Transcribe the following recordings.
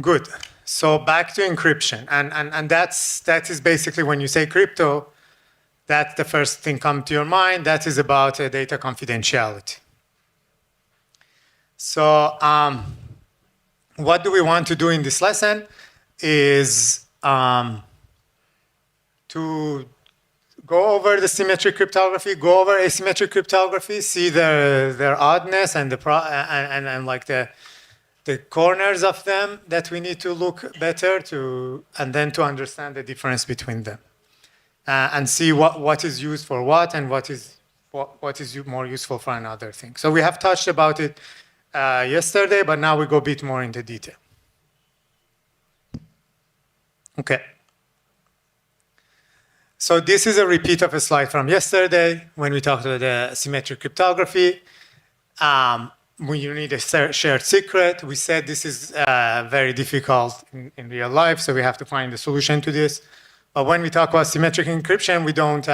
Good. So back to encryption, and that is basically when you say crypto, that's the first thing come to your mind. That is about data confidentiality. So what do we want to do in this lesson is to go over the symmetric cryptography, go over asymmetric cryptography, see their oddness and and like the corners of them that we need to look better to, and then to understand the difference between them, and see what is used for what and what is more useful for another thing. So we have touched about it yesterday, but now we go a bit more into detail. Okay. So this is a repeat of a slide from yesterday when we talked about the symmetric cryptography. When you need a shared secret, we said this is very difficult in real life, so we have to find a solution to this. But when we talk about symmetric encryption, we don't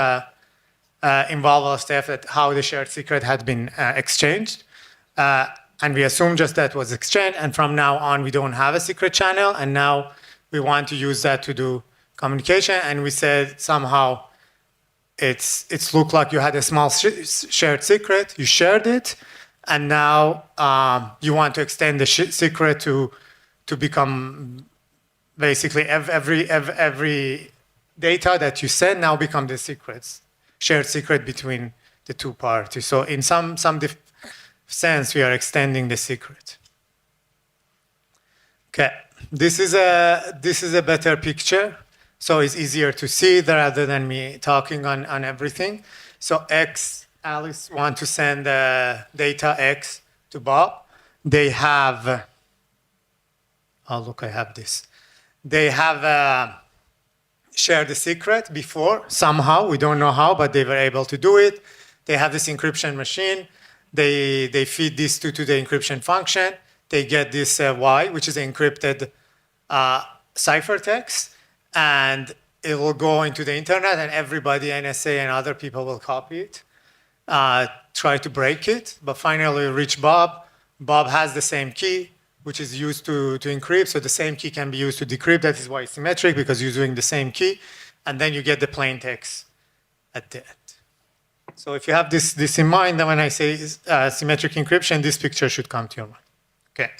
involve our step at how the shared secret had been exchanged. And we assume just that was exchanged, and from now on, we don't have a secret channel, and now we want to use that to do communication, and we said somehow it's looked like you had a small shared secret, you shared it, and now you want to extend the secret to become basically every data that you send now become the secrets, shared secret between the two parties. So in some sense, we are extending the secret. Okay, this is a better picture. So it's easier to see rather than me talking on everything. So Alice wants to send data X to Bob. They have, oh look, I have this. They have shared the secret before, somehow, we don't know how, but they were able to do it. They have this encryption machine. They feed this to the encryption function. They get this Y, which is encrypted ciphertext. And it will go into the internet, and everybody, NSA and other people, will copy it, try to break it, but finally reach Bob. Bob has the same key, which is used to encrypt, so the same key can be used to decrypt. That is why it's symmetric, because you're using the same key, and then you get the plain text at the end. So if you have this in mind, then when I say symmetric encryption, this picture should come to your mind. Okay.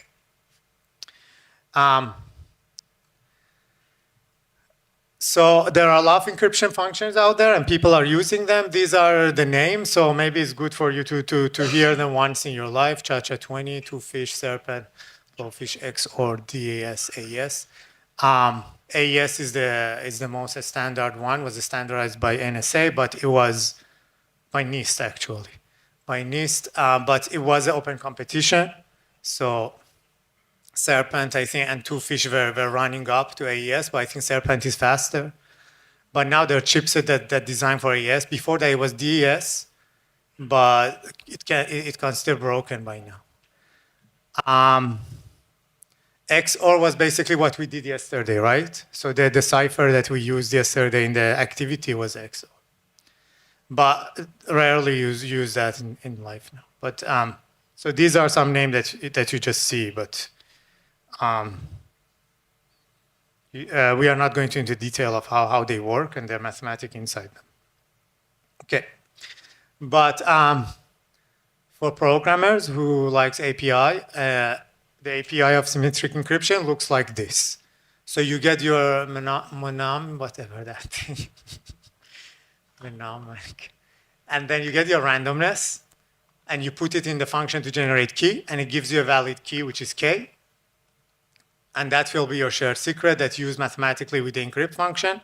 So there are a lot of encryption functions out there, and people are using them. These are the names, so maybe it's good for you to hear them once in your life. Cha-Cha-20, Two-Fish, Serpent, Blowfish, XOR, DAS, AES. AES is the most standard one, was standardized by NSA, but it was by NIST, actually. By NIST, but it was an open competition. So Serpent, I think, and Two-Fish were running up to AES, but I think Serpent is faster. But now there are chipset that designed for AES. Before that, it was DES, but it can still broken by now. XOR was basically what we did yesterday, right? So the cipher that we used yesterday in the activity was XOR. But rarely use that in life now. But so these are some names that you just see, but we are not going into detail of how they work and their mathematics inside them. Okay, but for programmers who likes API, the API of symmetric encryption looks like this. So you get your monom, whatever that thing, mnemonic, and then you get your randomness, and you put it in the function to generate key, and it gives you a valid key, which is K. And that will be your shared secret that you use mathematically with the encrypt function.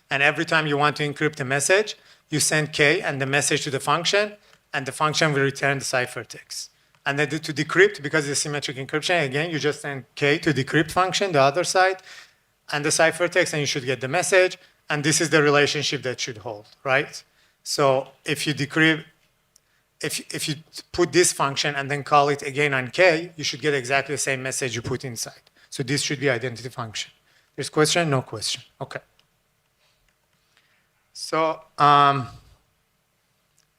And every time you want to encrypt a message, you send K and the message to the function, and the function will return the ciphertext. And then to decrypt, because it's symmetric encryption, again, you just send K to decrypt function, the other side, and the ciphertext, and you should get the message. And this is the relationship that should hold, right? So if you decrypt, if you put this function and then call it again on K, you should get exactly the same message you put inside. So this should be identity function. There's question? No question. Okay. So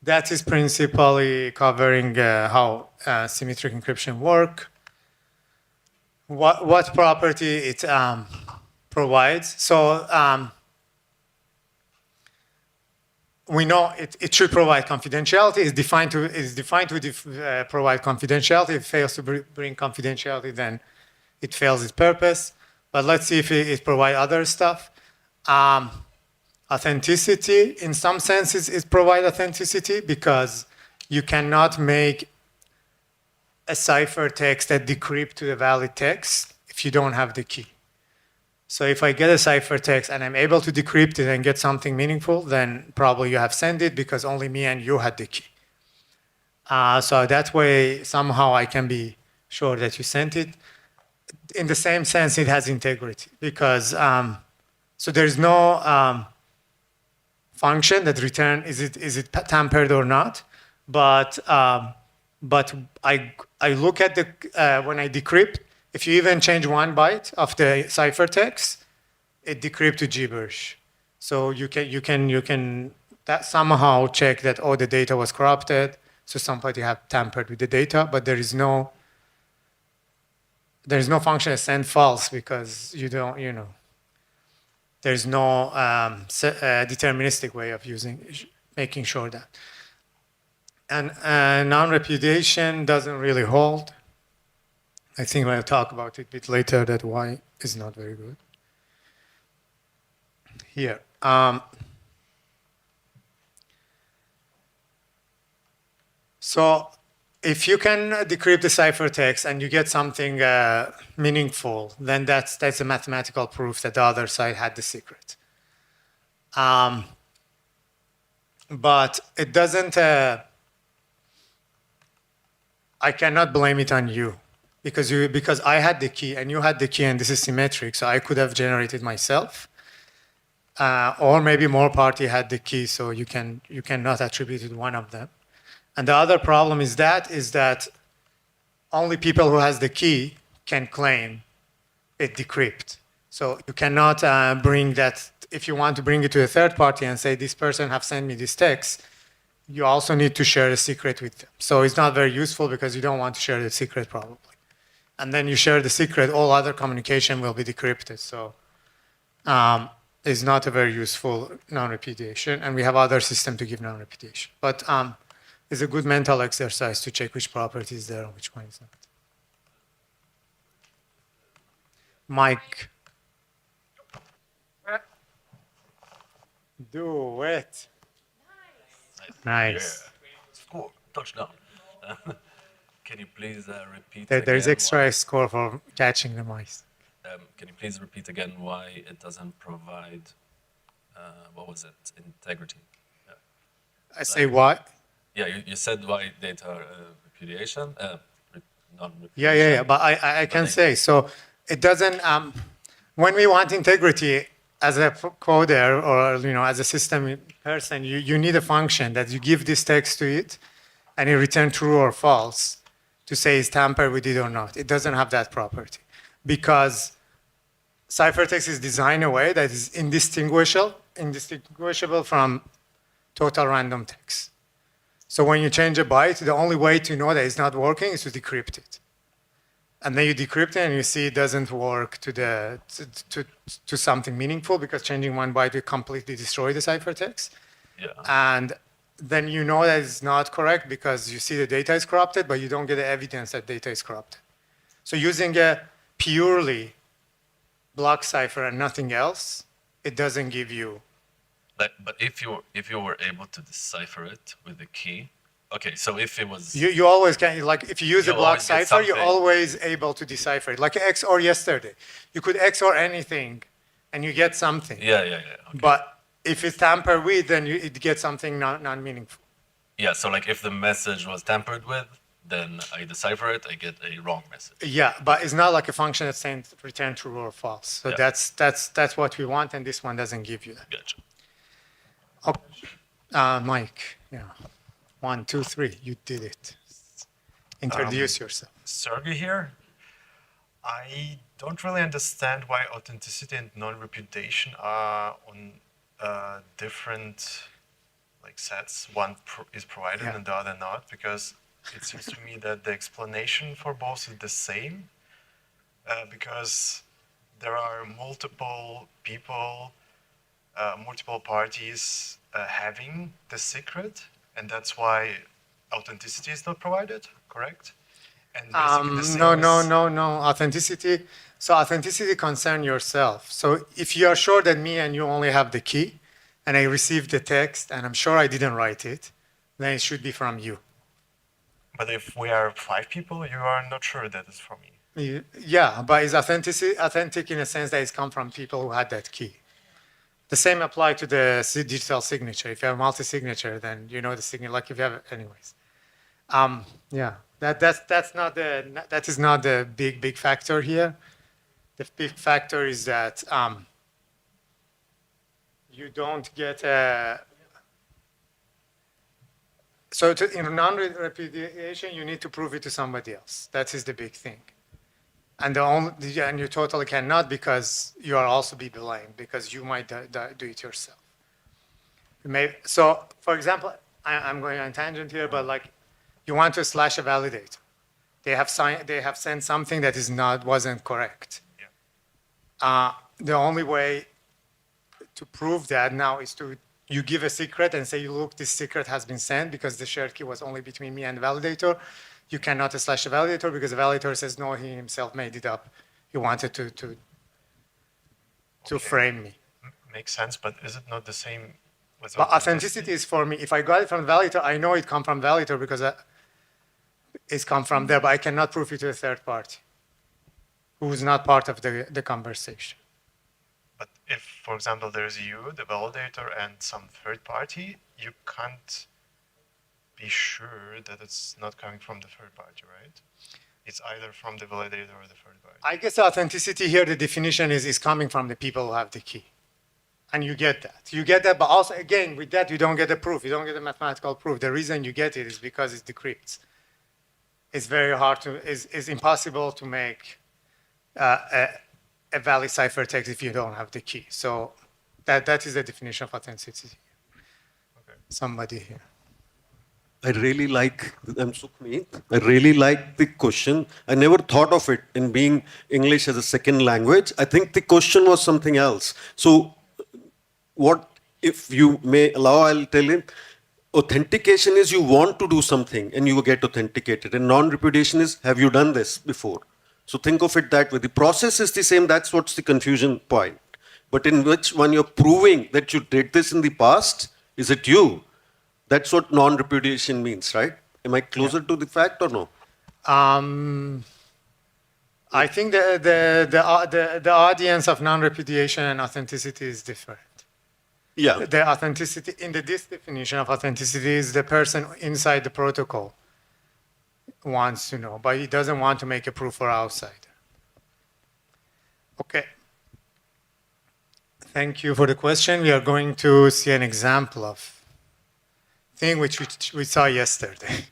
that is principally covering how symmetric encryption work. what property it provides. So we know it should provide confidentiality. It's defined to provide confidentiality. If it fails to bring confidentiality, then it fails its purpose. But let's see if it provides other stuff. Authenticity, in some senses, it provides authenticity because you cannot make a ciphertext that decrypts to the valid text if you don't have the key. So if I get a ciphertext and I'm able to decrypt it and get something meaningful, then probably you have sent it because only me and you had the key. So that way, somehow I can be sure that you sent it. In the same sense, it has integrity because so there's no function that return is it tampered or not, but I look at the when I decrypt. If you even change 1 byte of the ciphertext, it decrypts to gibberish. So you can that somehow check that the data was corrupted, so somebody have tampered with the data, but there is no function that send false because there's no deterministic way of making sure that. And non-repudiation doesn't really hold. I think we'll talk about it a bit later that why is not very good. Here. So if you can decrypt the ciphertext and you get something meaningful, then that's a mathematical proof that the other side had the secret. But it doesn't, I cannot blame it on you because I had the key and you had the key and this is symmetric, so I could have generated myself. Or maybe more party had the key, so you cannot attribute it to one of them. And the other problem is that only people who has the key can claim it decrypt. So you cannot bring that, if you want to bring it to a third party and say, this person have sent me this text, you also need to share the secret with them. So it's not very useful because you don't want to share the secret probably. And then you share the secret, all other communication will be decrypted. So it's not a very useful non-repudiation. And we have other systems to give non-repudiation. But it's a good mental exercise to check which property is there and which one is not. Mike. Do it. Nice. Score. Touchdown. Can you please repeat There's again extra score for catching the mice. can you please repeat again why it doesn't provide, what was it, integrity? I say what? Yeah, you said why data repudiation, non-repudiation. Yeah, but I can say, so it doesn't, when we want integrity as a coder or as a system person, you need a function that you give this text to it and it returns true or false to say it's tampered with it or not. It doesn't have that property because ciphertext is designed in a way that is indistinguishable from total random text. So when you change a byte, the only way to know that it's not working is to decrypt it. And then you decrypt it and you see it doesn't work to something meaningful because changing 1 byte will completely destroy the ciphertext. Yeah. And then you know that it's not correct because you see the data is corrupted, but you don't get the evidence that data is corrupted. So using a purely block cipher and nothing else, it doesn't give you. But if you were able to decipher it with the key, okay, so if it was... You always can, like if you use a block cipher, you're something. always able to decipher it. Like XOR yesterday. You could XOR anything and you get something. Yeah. Okay. But if it's tampered with, then it gets something non-meaningful. Yeah, so like if the message was tampered with, then I decipher it, I get a wrong message. Yeah, but it's not like a function that's saying return true or false. So Yeah. that's what we want, and this one doesn't give you that. Gotcha. Oh, Mike, yeah. 1, 2, 3, you did it. Introduce yourself. Sergey here. I don't really understand why authenticity and non-repudiation are on different sets. One is provided and the other not, because it seems to me that the explanation for both is the same. because there are multiple people, multiple parties having the secret, and that's why authenticity is not provided, correct? And basically the same No. Authenticity. So authenticity concerns yourself. So if you are sure that me and you only have the key, and I received the text, and I'm sure I didn't write it, then it should be from you. But if we are 5 people, you are not sure that it's from me. Yeah, but it's authentic in a sense that it's come from people who had that key. The same apply to the digital signature. If you have multi-signature, then you know the signature. Like if you have, anyways. Yeah, that is not the big factor here. The big factor is that you don't get a. So in non-repudiation, you need to prove it to somebody else. That is the big thing. And and you totally cannot because you are also be blamed because you might do it yourself. So, for example, I'm going on a tangent here, but like, you want to slash a validator. They have sent something that wasn't correct. Yeah. The only way to prove that now is you give a secret and say, look, this secret has been sent because the shared key was only between me and the validator. You cannot slash the validator because the validator says, no, he himself made it up. He wanted to frame me. Makes sense, but is it not the same with But authenticity is for me. If I got it from the validator, I know it come from validator because it's come from there, but I cannot prove it to a third party who is not part of the conversation. But if, for example, there's you, the validator, and some third party, you can't be sure that it's not coming from the third party, right? It's either from the validator or the third party. I guess authenticity here, the definition is coming from the people who have the key. And you get that. You get that, but also, again, with that, you don't get the proof. You don't get the mathematical proof. The reason you get it is because it's decrypts. It's very hard it's impossible to make a valid ciphertext if you don't have the key. So that is the definition of authenticity. Okay. Somebody here. I really like, I'm Sukhmeet. I really like the question. I never thought of it in being English as a second language. I think the question was something else. So what, if you may allow, I'll tell him, authentication is you want to do something and you get authenticated. And non-repudiation is, have you done this before? So think of it that way. The process is the same. That's what's the confusion point. But in which one you're proving that you did this in the past, is it you? That's what non-repudiation means, right? Am I closer to the fact or no? I think the audience of non-repudiation and authenticity is different. Yeah. The authenticity, this definition of authenticity is the person inside the protocol wants to know, but he doesn't want to make a proof for outsider. Okay. Thank you for the question. We are going to see an example of thing which we saw yesterday.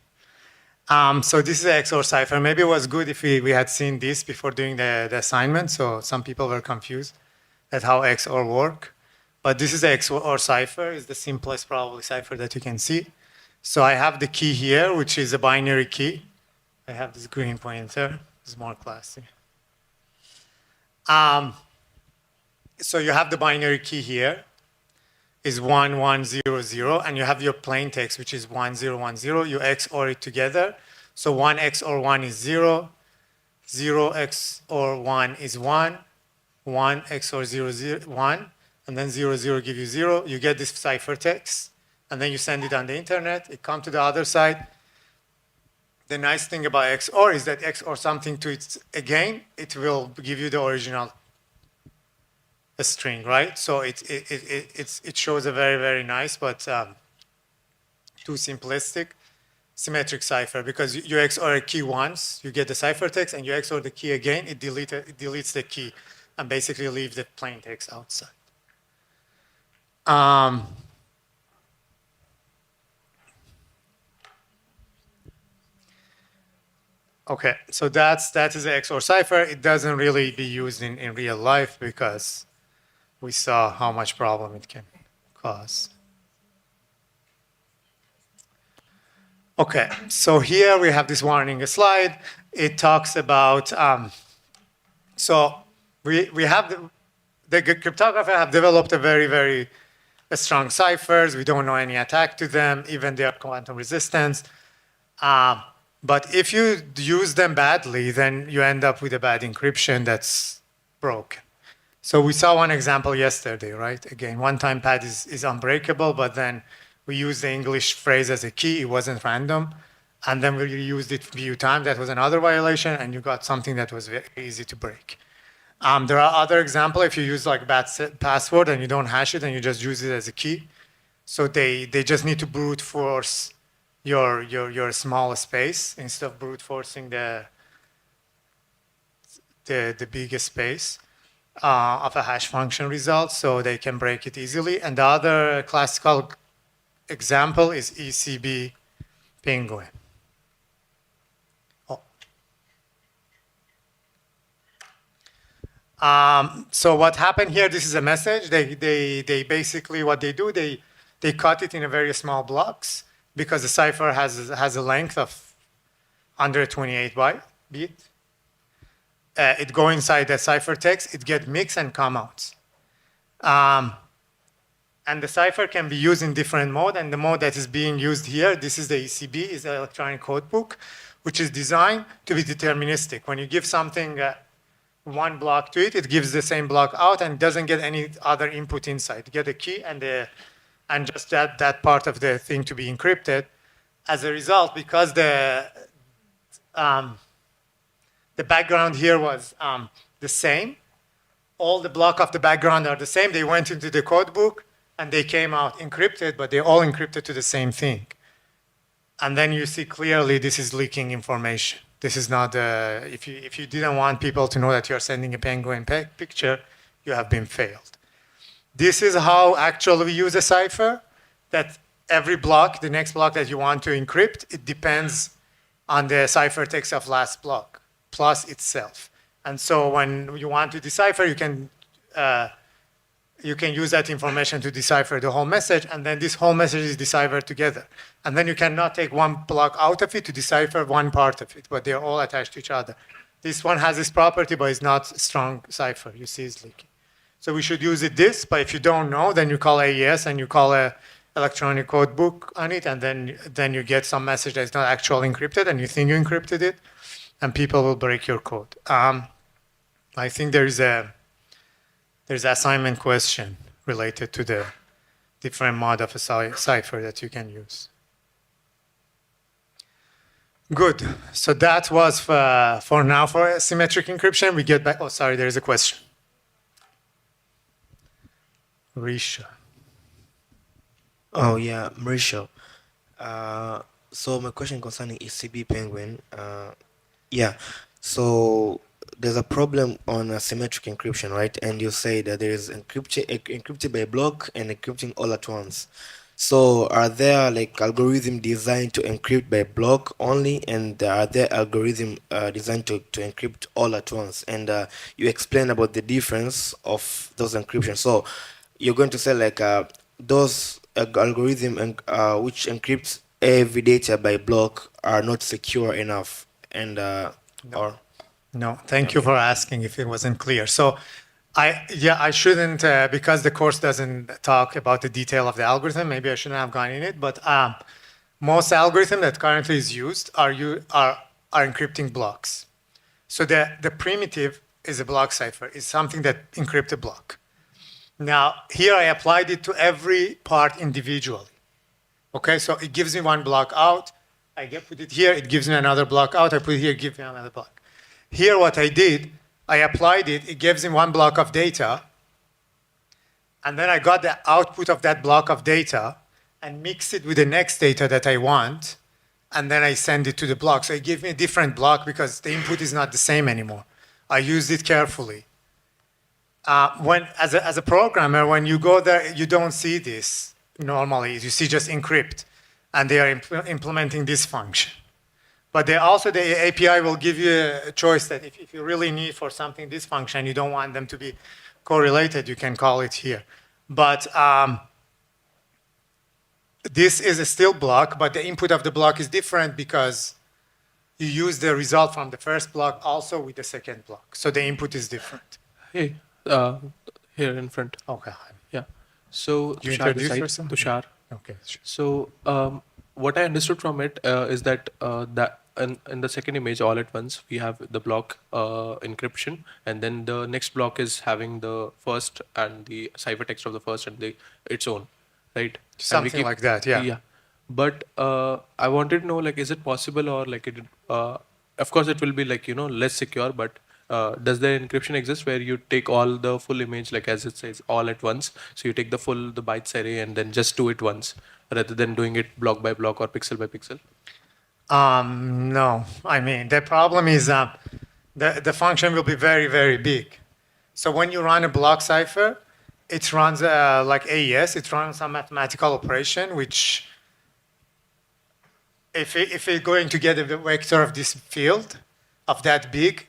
So this is an XOR cipher. Maybe it was good if we had seen this before doing the assignment, so some people were confused at how XOR work. But this is the XOR cipher. It's the simplest probably cipher that you can see. So I have the key here, which is a binary key. I have this green pointer. It's more classy. So you have the binary key here. Is 1100, and you have your plain text, which is 1010. You XOR it together. So 1 XOR 1 is 0. 0 XOR 1 is 1. 1 XOR 0, 1. And then 0, 0 give you 0. You get this ciphertext, and then you send it on the internet. It comes to the other side. The nice thing about XOR is that XOR something to it again, it will give you the original a string, right? So it shows a very, very nice, but too simplistic, symmetric cipher, because you XOR a key once, you get the ciphertext, and you XOR the key again, it deletes the key, and basically leaves the plain text outside. Okay, so that is the XOR cipher. It doesn't really be used in real life because we saw how much problem it can cause. Okay, so here we have this warning slide. It talks about So we have the cryptographers have developed a very strong ciphers. We don't know any attack to them, even they are quantum resistant. But if you use them badly, then you end up with a bad encryption that's broken. So we saw one example yesterday, right? Again, one-time pad is unbreakable, but then we used the English phrase as a key. It wasn't random. And then we used it a few times. That was another violation, and you got something that was very easy to break. There are other examples if you use like bad password and you don't hash it and you just use it as a key. So they just need to brute force your small space instead of brute forcing the biggest space of a hash function result, so they can break it easily. And the other classical example is ECB Penguin. So what happened here, this is a message. They basically, what they do, they cut it in a very small blocks because the cipher has a length of under 28 bit. It go inside the ciphertext, it get mixed and come out. And the cipher can be used in different mode, and the mode that is being used here, this is the ECB, is the electronic code book, which is designed to be deterministic. When you give something one block to it, it gives the same block out and doesn't get any other input inside. You get a key and just that part of the thing to be encrypted. As a result, because the background here was the same, all the block of the background are the same. They went into the code book and they came out encrypted, but they all encrypted to the same thing. And then you see clearly this is leaking information. This is not, if you didn't want people to know that you're sending a penguin picture, you have been failed. This is how actually we use a cipher, that every block, the next block that you want to encrypt, it depends on the ciphertext of last block, plus itself. And so when you want to decipher, you can use that information to decipher the whole message, and then this whole message is deciphered together. And then you cannot take one block out of it to decipher one part of it, but they're all attached to each other. This one has this property, but it's not a strong cipher. You see it's leaking. So we should use it this, but if you don't know, then you call AES and you call a electronic code book on it, and then you get some message that's not actually encrypted, and you think you encrypted it, and people will break your code. I think there's an assignment question related to the different mod of a cipher that you can use. Good. So that was for now for asymmetric encryption. We get back. Oh, sorry, there is a question. Risha. Oh yeah, Mauricio. So my question concerning ECB Penguin. Yeah. So there's a problem on asymmetric encryption, right? And you say that there is encrypted by block and encrypting all at once. So are there like algorithms designed to encrypt by block only, and are there algorithms designed to encrypt all at once? And you explained about the difference of those encryptions. So you're going to say like those algorithms which encrypts every data by block are not secure enough, and No, thank you for asking if it wasn't clear. So I shouldn't, because the course doesn't talk about the detail of the algorithm, maybe I shouldn't have gone in it, but most algorithm that currently is used are encrypting blocks. So the primitive is a block cipher, is something that encrypts a block. Now, here I applied it to every part individually. Okay, so it gives me one block out, I put it here, it gives me another block out, I put it here, it gives me another block. Here what I did, I applied it, it gives me one block of data, and then I got the output of that block of data and mixed it with the next data that I want, and then I send it to the block. So it gives me a different block because the input is not the same anymore. I used it carefully. As a programmer, when you go there, you don't see this normally. You see just encrypt, and they are implementing this function. But the API will give you a choice that if you really need for something this function, you don't want them to be correlated, you can call it here. But this is a still block, but the input of the block is different because you use the result from the first block also with the second block. So the input is different. Hey, here in front. Okay. Yeah. So You Tushar introduce this side. yourself? Tushar. Okay. Sure. So what I understood from it is that that in the second image all at once we have the block encryption, and then the next block is having the first and the ciphertext of the first and the its own, right? And we Something like that, yeah. Yeah. But I wanted to know, like, is it possible, or like it? Of course, it will be like, less secure. But does the encryption exist where you take all the full image, like as it says, all at once? So you take the bytes array and then just do it once, rather than doing it block by block or pixel by pixel. No, I mean, the problem is the function will be very, very big. So when you run a block cipher, it runs like AES, it runs a mathematical operation, which if it's going to get a vector of this field, of that big,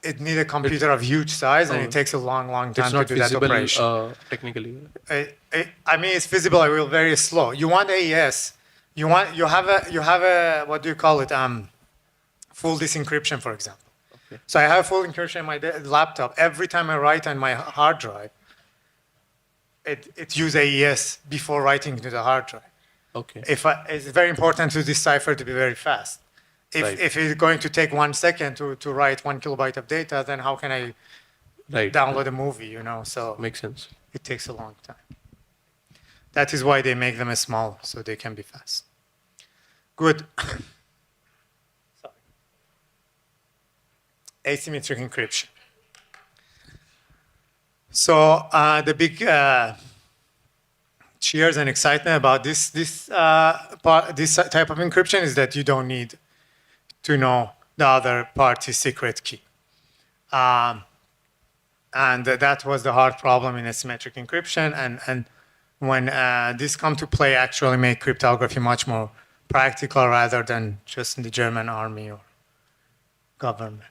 it needs a computer of huge size, and it takes a long, long time It's to not do that feasible operation. technically. I mean, it's feasible. It will very slow. You want AES. You have a what do you call it? Full disk encryption, for example. Okay. So I have full encryption in my laptop. Every time I write on my hard drive, it uses AES before writing to the hard drive. Okay. It's very important to this cipher to be very fast. Right. If it's going to take 1 second to write 1 kilobyte of data, then how can I Right. download a movie? So Makes sense. it takes a long time. That is why they make them small, so they can be fast. Good. Sorry. Asymmetric encryption. So the big cheers and excitement about this type of encryption is that you don't need to know the other party's secret key. And that was the hard problem in asymmetric encryption. And when this come to play, actually make cryptography much more practical rather than just in the German army or government.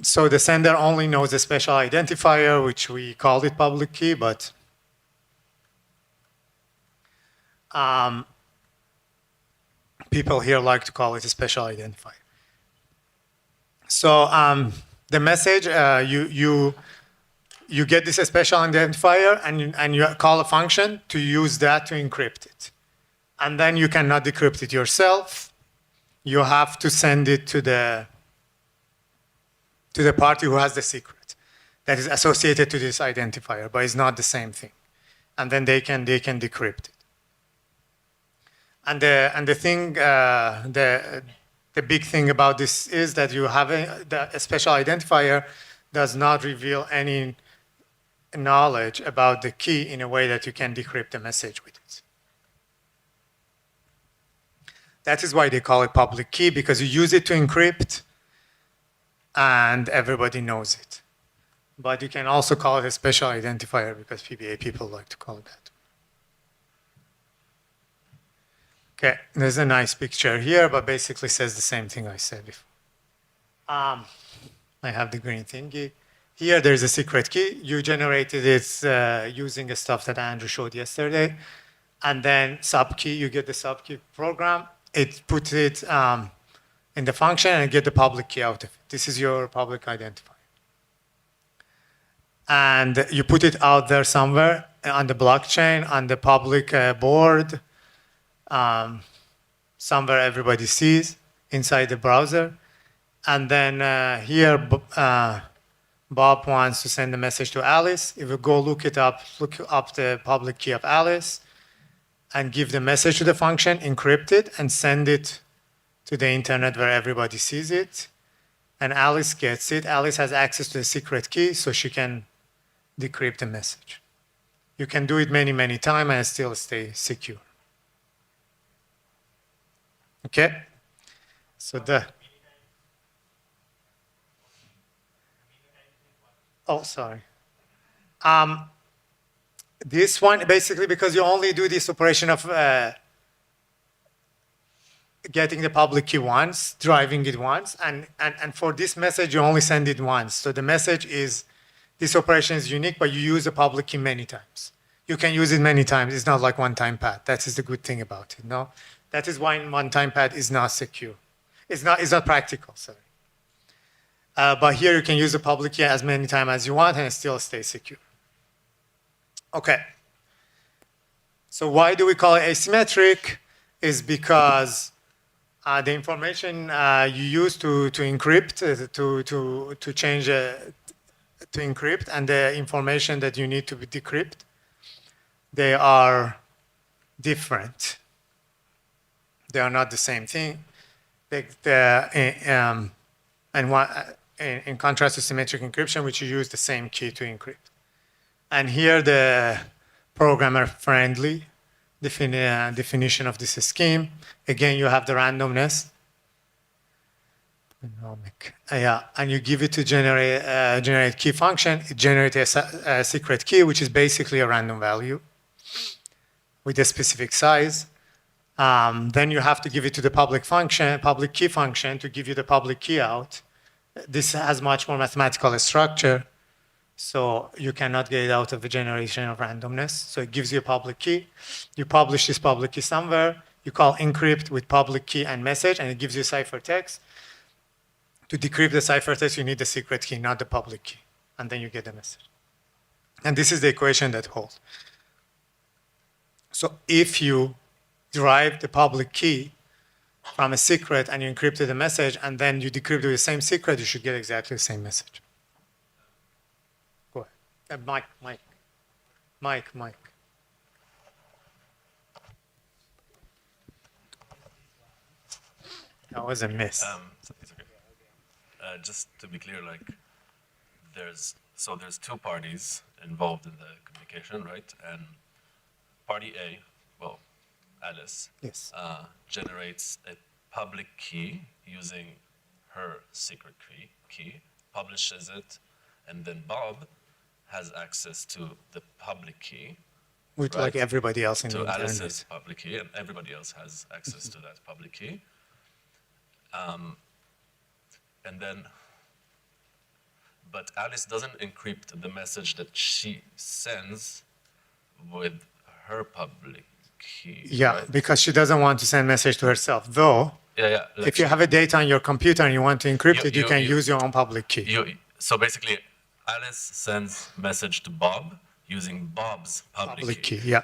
So the sender only knows a special identifier, which we called it public key, but people here like to call it a special identifier. So the message, you get this special identifier and you call a function to use that to encrypt it. And then you cannot decrypt it yourself. You have to send it to the party who has the secret that is associated to this identifier, but it's not the same thing. And then they can decrypt it. And the thing, the big thing about this is that you have a special identifier does not reveal any knowledge about the key in a way that you can decrypt the message with it. That is why they call it public key, because you use it to encrypt and everybody knows it. But you can also call it a special identifier because PBA people like to call it that. Okay, there's a nice picture here, but basically says the same thing I said before. I have the green thingy. Here there's a secret key. You generated it using the stuff that Andrew showed yesterday. And then subkey, you get the subkey program. It puts it in the function and get the public key out of it. This is your public identifier. And you put it out there somewhere on the blockchain, on the public board, somewhere everybody sees inside the browser. And then here, Bob wants to send a message to Alice. If you go look up the public key of Alice and give the message to the function, encrypt it, and send it to the internet where everybody sees it. And Alice gets it. Alice has access to the secret key, so she can decrypt the message. You can do it many, many times and still stay secure. Okay? So oh, sorry. This one, basically, because you only do this operation of getting the public key once, driving it once, and for this message, you only send it once. So the message is, this operation is unique, but you use the public key many times. You can use it many times. It's not like one-time path. That is the good thing about it, no? That is why one-time pad is not secure. It's not practical, sorry. But here you can use the public key as many times as you want and it still stays secure. Okay. So why do we call it asymmetric? Is because the information you use to encrypt, to change, to encrypt, and the information that you need to decrypt, they are different. They are not the same thing. In contrast to symmetric encryption, which you use the same key to encrypt. And here the programmer-friendly definition of this scheme. Again, you have the randomness. Yeah, and you give it to generate key function. It generates a secret key, which is basically a random value with a specific size. Then you have to give it to the public key function to give you the public key out. This has much more mathematical structure, so you cannot get it out of a generation of randomness. So it gives you a public key. You publish this public key somewhere. You call encrypt with public key and message, and it gives you ciphertext. To decrypt the ciphertext, you need the secret key, not the public key, and then you get the message. And this is the equation that holds. So if you derive the public key from a secret and you encrypted the message and then you decrypt with the same secret, you should get exactly the same message. Go ahead. Mike. That was a miss. It's okay. Just to be clear, like there's two parties involved in the communication, right? And party A, well, Alice, Yes. Generates a public key using her secret key, publishes it, and then Bob has access to the public key. With right, like everybody else in the to internet. Alice's public key, and everybody else has access to that public key. And then, but Alice doesn't encrypt the message that she sends with her public key. Yeah, right? because she doesn't want to send message to herself. Though, Yeah. Like if you have a data on your computer and you want to encrypt it, you can you- use your own public key. So basically, Alice sends message to Bob using Bob's public Public key. key, yeah.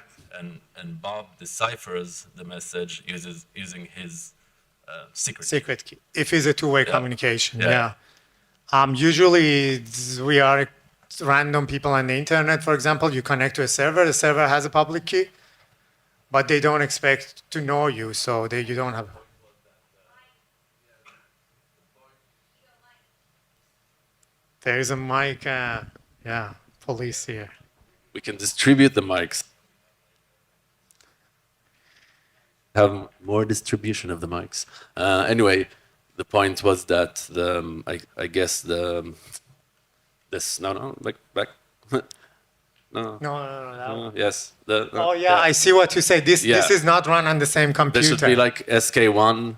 And Bob deciphers the message using his secret key. Secret key. If it's a two-way Yeah. communication, Yeah. yeah. Usually we are random people on the internet, for example, you connect to a server, the server has a public key, but they don't expect to know you, so you don't have. There is a mic, police here. We can distribute the mics. Have more distribution of the mics. Anyway, the point was that I guess this back. No. Yes. Oh yeah, I see what you say. This is not run on the same computer. There should be like SK1,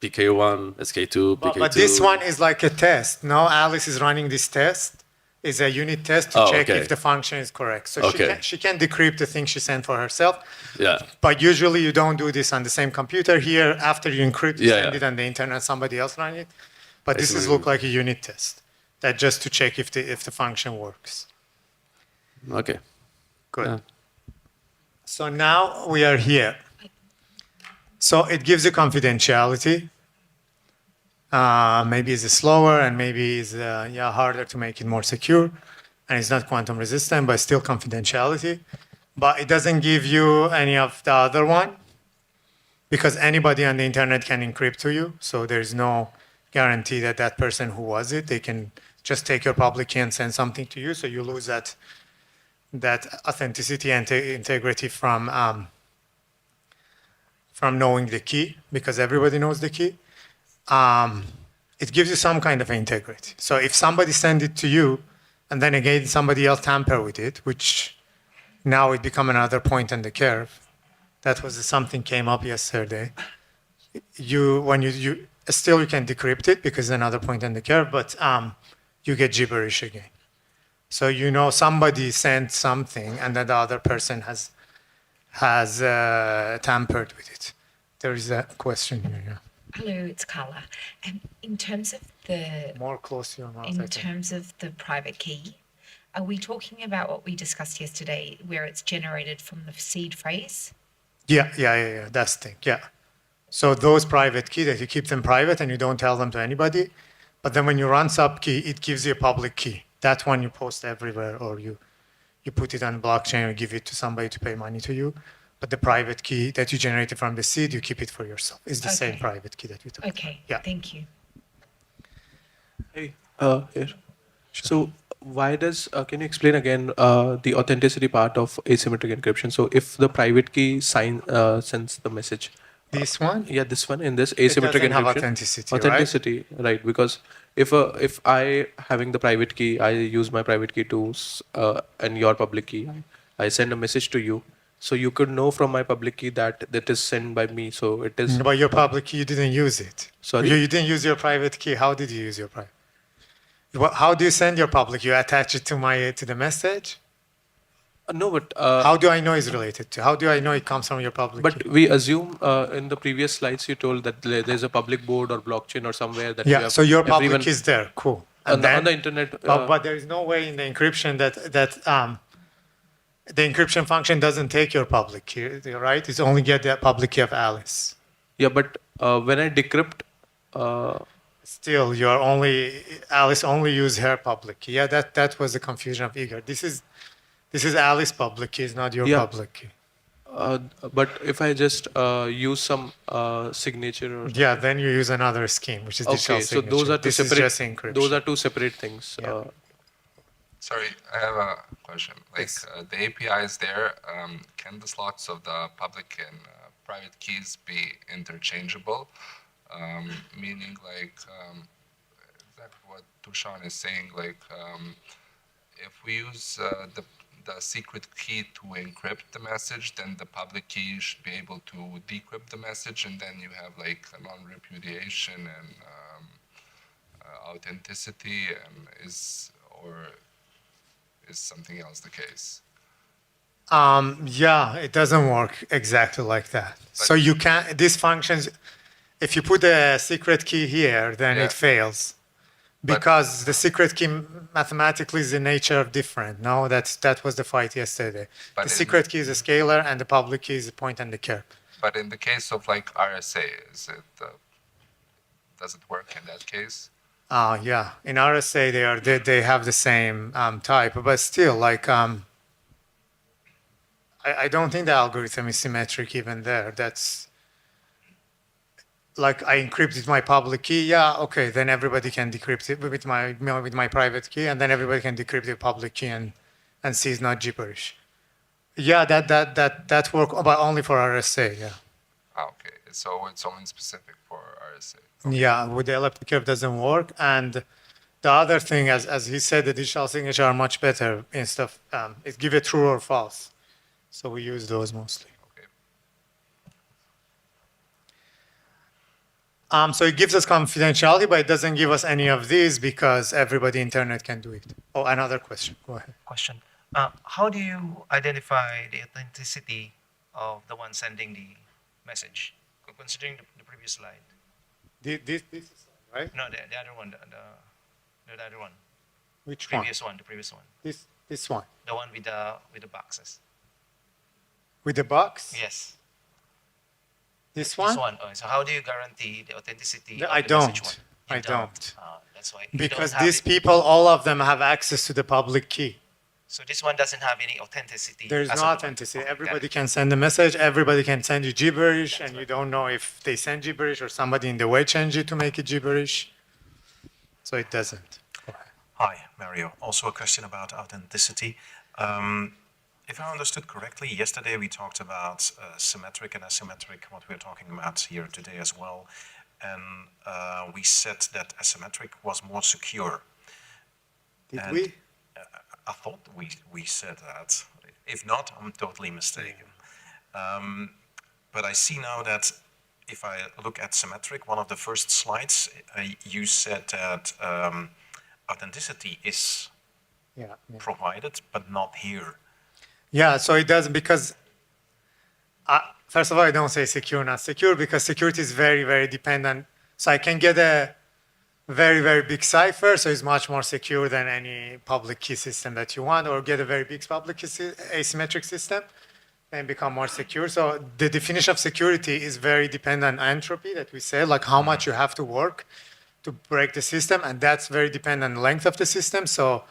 PK1, SK2, PK2. But this one is like a test. No, Alice is running this test. It's a unit test to check okay. if the function is correct. So Okay. she can decrypt the thing she sent for herself. Yeah. But usually you don't do this on the same computer. Here, after you encrypt, you send it on the internet, somebody else run it. But this is look like a unit test. That just to check if the function works. Okay. Good. Yeah. So now we are here. So it gives you confidentiality. Maybe it's slower and maybe it's harder to make it more secure. And it's not quantum resistant, but still confidentiality. But it doesn't give you any of the other one because anybody on the internet can encrypt to you. So there's no guarantee that that person who was it, they can just take your public key and send something to you. So you lose that authenticity and integrity from knowing the key because everybody knows the key. It gives you some kind of integrity. So if somebody sends it to you and then again somebody else tamper with it, which now it become another point on the curve. That was something came up yesterday. You still you can decrypt it because it's another point on the curve, but you get gibberish again. So you know somebody sent something and then the other person has tampered with it. There is a question here. Yeah. Hello, it's Carla. In terms of the More close to your mouth. I in think. terms of the private key, are we talking about what we discussed yesterday, where it's generated from the seed phrase? Yeah. That's the thing. Yeah. So those private keys that you keep them private and you don't tell them to anybody, but then when you run subkey, it gives you a public key. That one you post everywhere, or you put it on blockchain or give it to somebody to pay money to you. But the private key that you generated from the seed, you keep it for yourself. It's the same Okay. private key that we talked about. Okay, Yeah. thank you. Hey, here. So why does, can you explain again the authenticity part of asymmetric encryption? So if the private key sends the message, This one? yeah, this one in this It asymmetric doesn't have encryption. authenticity, right? Authenticity, right? Because if I having the private key, I use my private key to and your public key, I send a message to you. So you could know from my public key that is sent by me. So it is. But your public key, you didn't use it. Sorry? You didn't use your private key. How did you use your private? How do you send your public? You attach it to the message? No, but How do I know it's related to? How do I know it comes from your public but key? we assume in the previous slides you told that there's a public board or blockchain or somewhere that you Yeah, have so your public everyone is there. Cool. on the internet. But there is no way in the encryption that the encryption function doesn't take your public key, right? It's only get the public key of Alice. Yeah, but when I decrypt, Still, Alice only use her public key. Yeah, that was the confusion of Igor. This is Alice public key, it's not your Yeah. public key. but if I just use some signature or Yeah, then you use another scheme, which is digital okay, so signature. those are two This is separate. just encryption. Those are two separate things. Yeah. Sorry, I have a question. Like the API is there. Can the slots of the public and private keys be interchangeable? Meaning, like exactly what Tushan is saying. Like, if we use the secret key to encrypt the message, then the public key should be able to decrypt the message, and then you have like a non-repudiation and authenticity, and is something else the case? Yeah, it doesn't work exactly like that. So you can't, these functions, if you put a secret key here, then Yeah. it fails. Because the secret key mathematically is the nature of different. No, that was the fight yesterday. But The in- secret key is a scalar and the public key is a point and the curve. But in the case of like RSA, does it work in that case? Yeah, in RSA they have the same type, but still, like I don't think the algorithm is symmetric even there. That's like I encrypted my public key. Yeah, okay, then everybody can decrypt it with my private key, and then everybody can decrypt the public key and see it's not gibberish. Yeah, that work, but only for RSA. Yeah. Okay, so it's only specific for RSA. Yeah, with the elliptic curve doesn't work. And the other thing, as he said, the digital signature are much better in stuff. It give a true or false. So we use those mostly. Okay. So it gives us confidentiality, but it doesn't give us any of these because everybody internet can do it. Oh, another question. Go ahead. Question. How do you identify the authenticity of the one sending the message, considering the previous slide? This is right. No, the other one, the other one, Which one? the previous one, This one the one with the boxes. with the box. Yes, This this one. one. So how do you guarantee the authenticity of I the message don't. one? You I don't. That's why. You Because don't have these it. people, all of them have access to the public key. So this one doesn't have any authenticity. There is as no of- authenticity. Okay, got Everybody it. can send a message. Everybody can send you gibberish, and you don't know if they send gibberish or somebody in the way changed it to make it gibberish. So it doesn't. Hi, Mario. Also a question about authenticity. If I understood correctly, yesterday we talked about symmetric and asymmetric, what we're talking about here today as well. And we said that asymmetric was more secure. Did And we? I thought we said that. If not, I'm totally mistaken. But I see now that if I look at symmetric, one of the first slides, you said that authenticity is Yeah. provided, but not here. Yeah, so it doesn't because first of all, I don't say secure, not secure, because security is very, very dependent. So I can get a very, very big cipher, so it's much more secure than any public key system that you want, or get a very big public key asymmetric system and become more secure. So the definition of security is very dependent on entropy that we say, like how much you have to work to break the system, and that's very dependent on the length of the system. So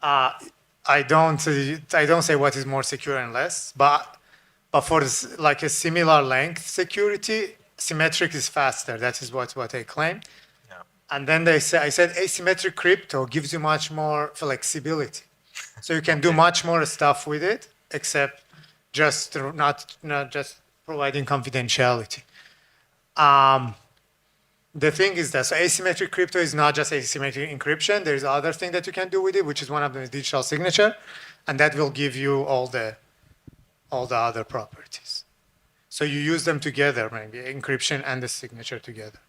I don't say what is more secure and less, but for this, like a similar length security, symmetric is faster. That is what I claim. Yeah. And then I said asymmetric crypto gives you much more flexibility. So you can do much more stuff with it, except just not just providing confidentiality. The thing is that so asymmetric crypto is not just asymmetric encryption. There's other thing that you can do with it, which is one of them is digital signature, and that will give you all the other properties. So you use them together, maybe encryption and the signature together.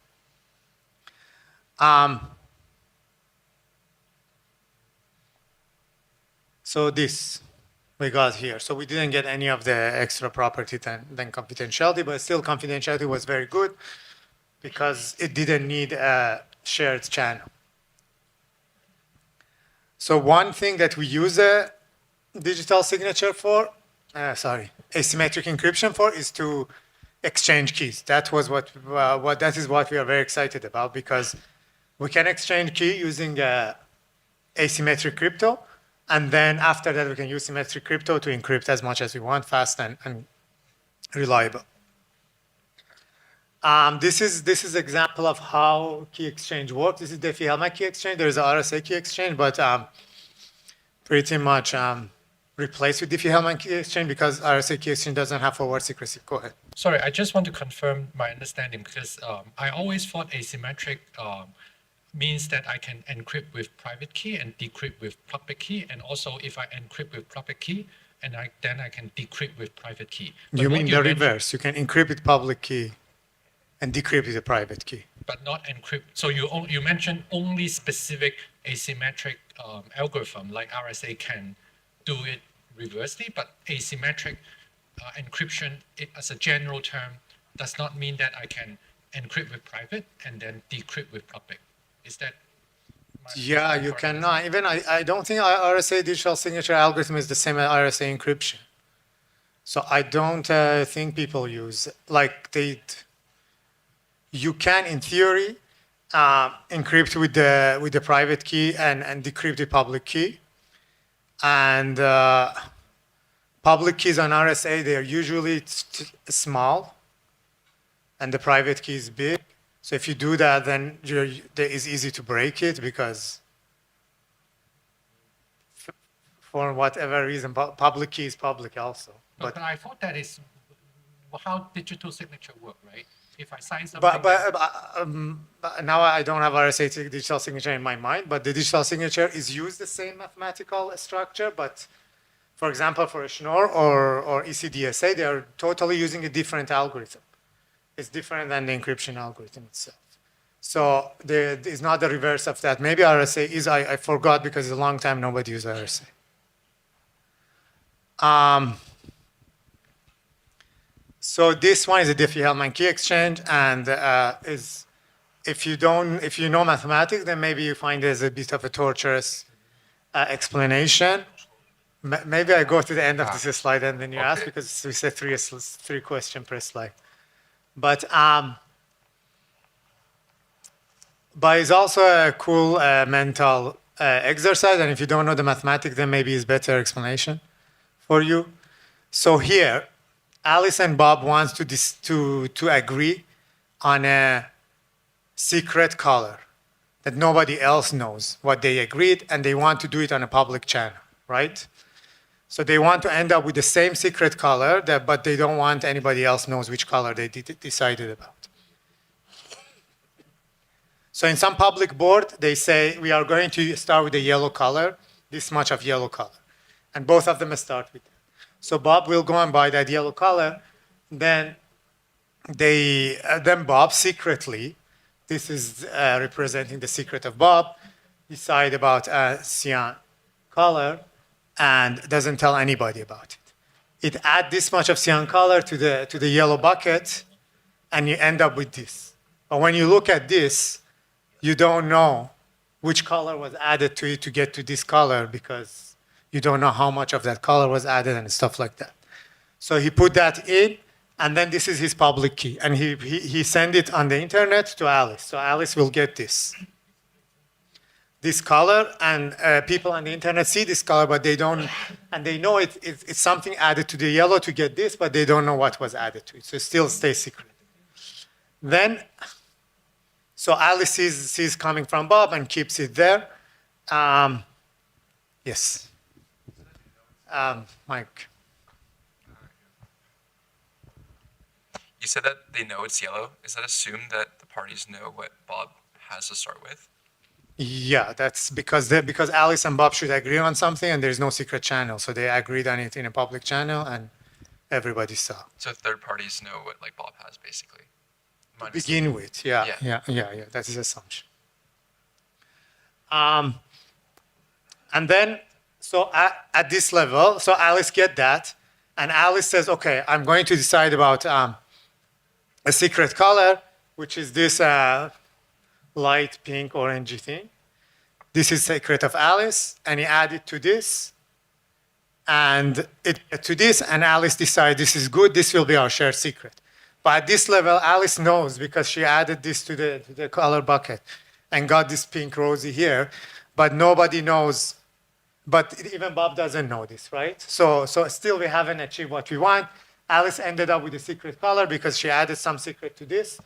So this we got here. So we didn't get any of the extra property than confidentiality, but still confidentiality was very good because it didn't need a shared channel. So one thing that we use a digital signature for, asymmetric encryption for, is to exchange keys. That was what we are very excited about, because we can exchange key using asymmetric crypto, and then after that we can use symmetric crypto to encrypt as much as we want, fast and reliable. This is example of how key exchange works. This is Diffie-Hellman key exchange. There's a RSA key exchange, but pretty much replaced with Diffie-Hellman key exchange because RSA key exchange doesn't have forward secrecy. Go ahead. Sorry, I just want to confirm my understanding, because I always thought asymmetric means that I can encrypt with private key and decrypt with public key, and also if I encrypt with public key, and then I can decrypt with private key. But You mean the reverse? You can encrypt with public key and decrypt with a private key. But not encrypt. So you mentioned only specific asymmetric algorithm like RSA can do it reversely, but asymmetric encryption, as a general term, does not mean that I can encrypt with private and then decrypt with public. Is that? Yeah, you cannot. Even I don't think RSA digital signature algorithm is the same as RSA encryption. So I don't think people use like you can, in theory, encrypt with the private key and decrypt the public key. And public keys on RSA, they are usually small, and the private key is big. So if you do that, then it's easy to break it, because for whatever reason, public key is public also. But I thought that is how digital signature work, right? If I sign something. But now I don't have RSA digital signature in my mind, but the digital signature is used the same mathematical structure, but for example, for a Schnorr or ECDSA, they are totally using a different algorithm. It's different than the encryption algorithm itself. So it's not the reverse of that. Maybe RSA is, I forgot because it's a long time nobody used RSA. So this one is a Diffie-Hellman key exchange, and if you know mathematics, then maybe you find there's a bit of a torturous explanation. Maybe I go to the end of this slide and then you ask, because we said three questions per slide. But it's also a cool mental exercise, and if you don't know the mathematics, then maybe it's better explanation for you. So here, Alice and Bob wants to agree on a secret color that nobody else knows what they agreed, and they want to do it on a public channel, right? So they want to end up with the same secret color, but they don't want anybody else knows which color they decided about. So in some public board, they say, we are going to start with the yellow color, this much of yellow color. And both of them start with that. So Bob will go and buy that yellow color. Then Bob secretly, this is representing the secret of Bob, decide about a cyan color and doesn't tell anybody about it. it adds this much of cyan color to the yellow bucket, and you end up with this. But when you look at this, you don't know which color was added to it to get to this color because you don't know how much of that color was added and stuff like that. So he put that in, and then this is his public key. And he sent it on the internet to Alice. So Alice will get this color, and people on the internet see this color, but they don't, and they know it's something added to the yellow to get this, but they don't know what was added to it. So it still stays secret. Then, so Alice sees coming from Bob and keeps it there. Yes. Mike. You said that they know it's yellow. Is that assumed that the parties know what Bob has to start with? Yeah, that's because Alice and Bob should agree on something, and there's no secret channel. So they agreed on it in a public channel, and everybody saw. So third parties know what like Bob has basically. To begin with, yeah. That's his assumption. And then, so at this level, so Alice get that, and Alice says, okay, I'm going to decide about a secret color, which is this light pink orangey thing. This is secret of Alice, and he added to this, and and Alice decides this is good, this will be our shared secret. But at this level, Alice knows because she added this to the color bucket and got this pink rosy here, but nobody knows, but even Bob doesn't know this, right? So still we haven't achieved what we want. Alice ended up with a secret color because she added some secret to this,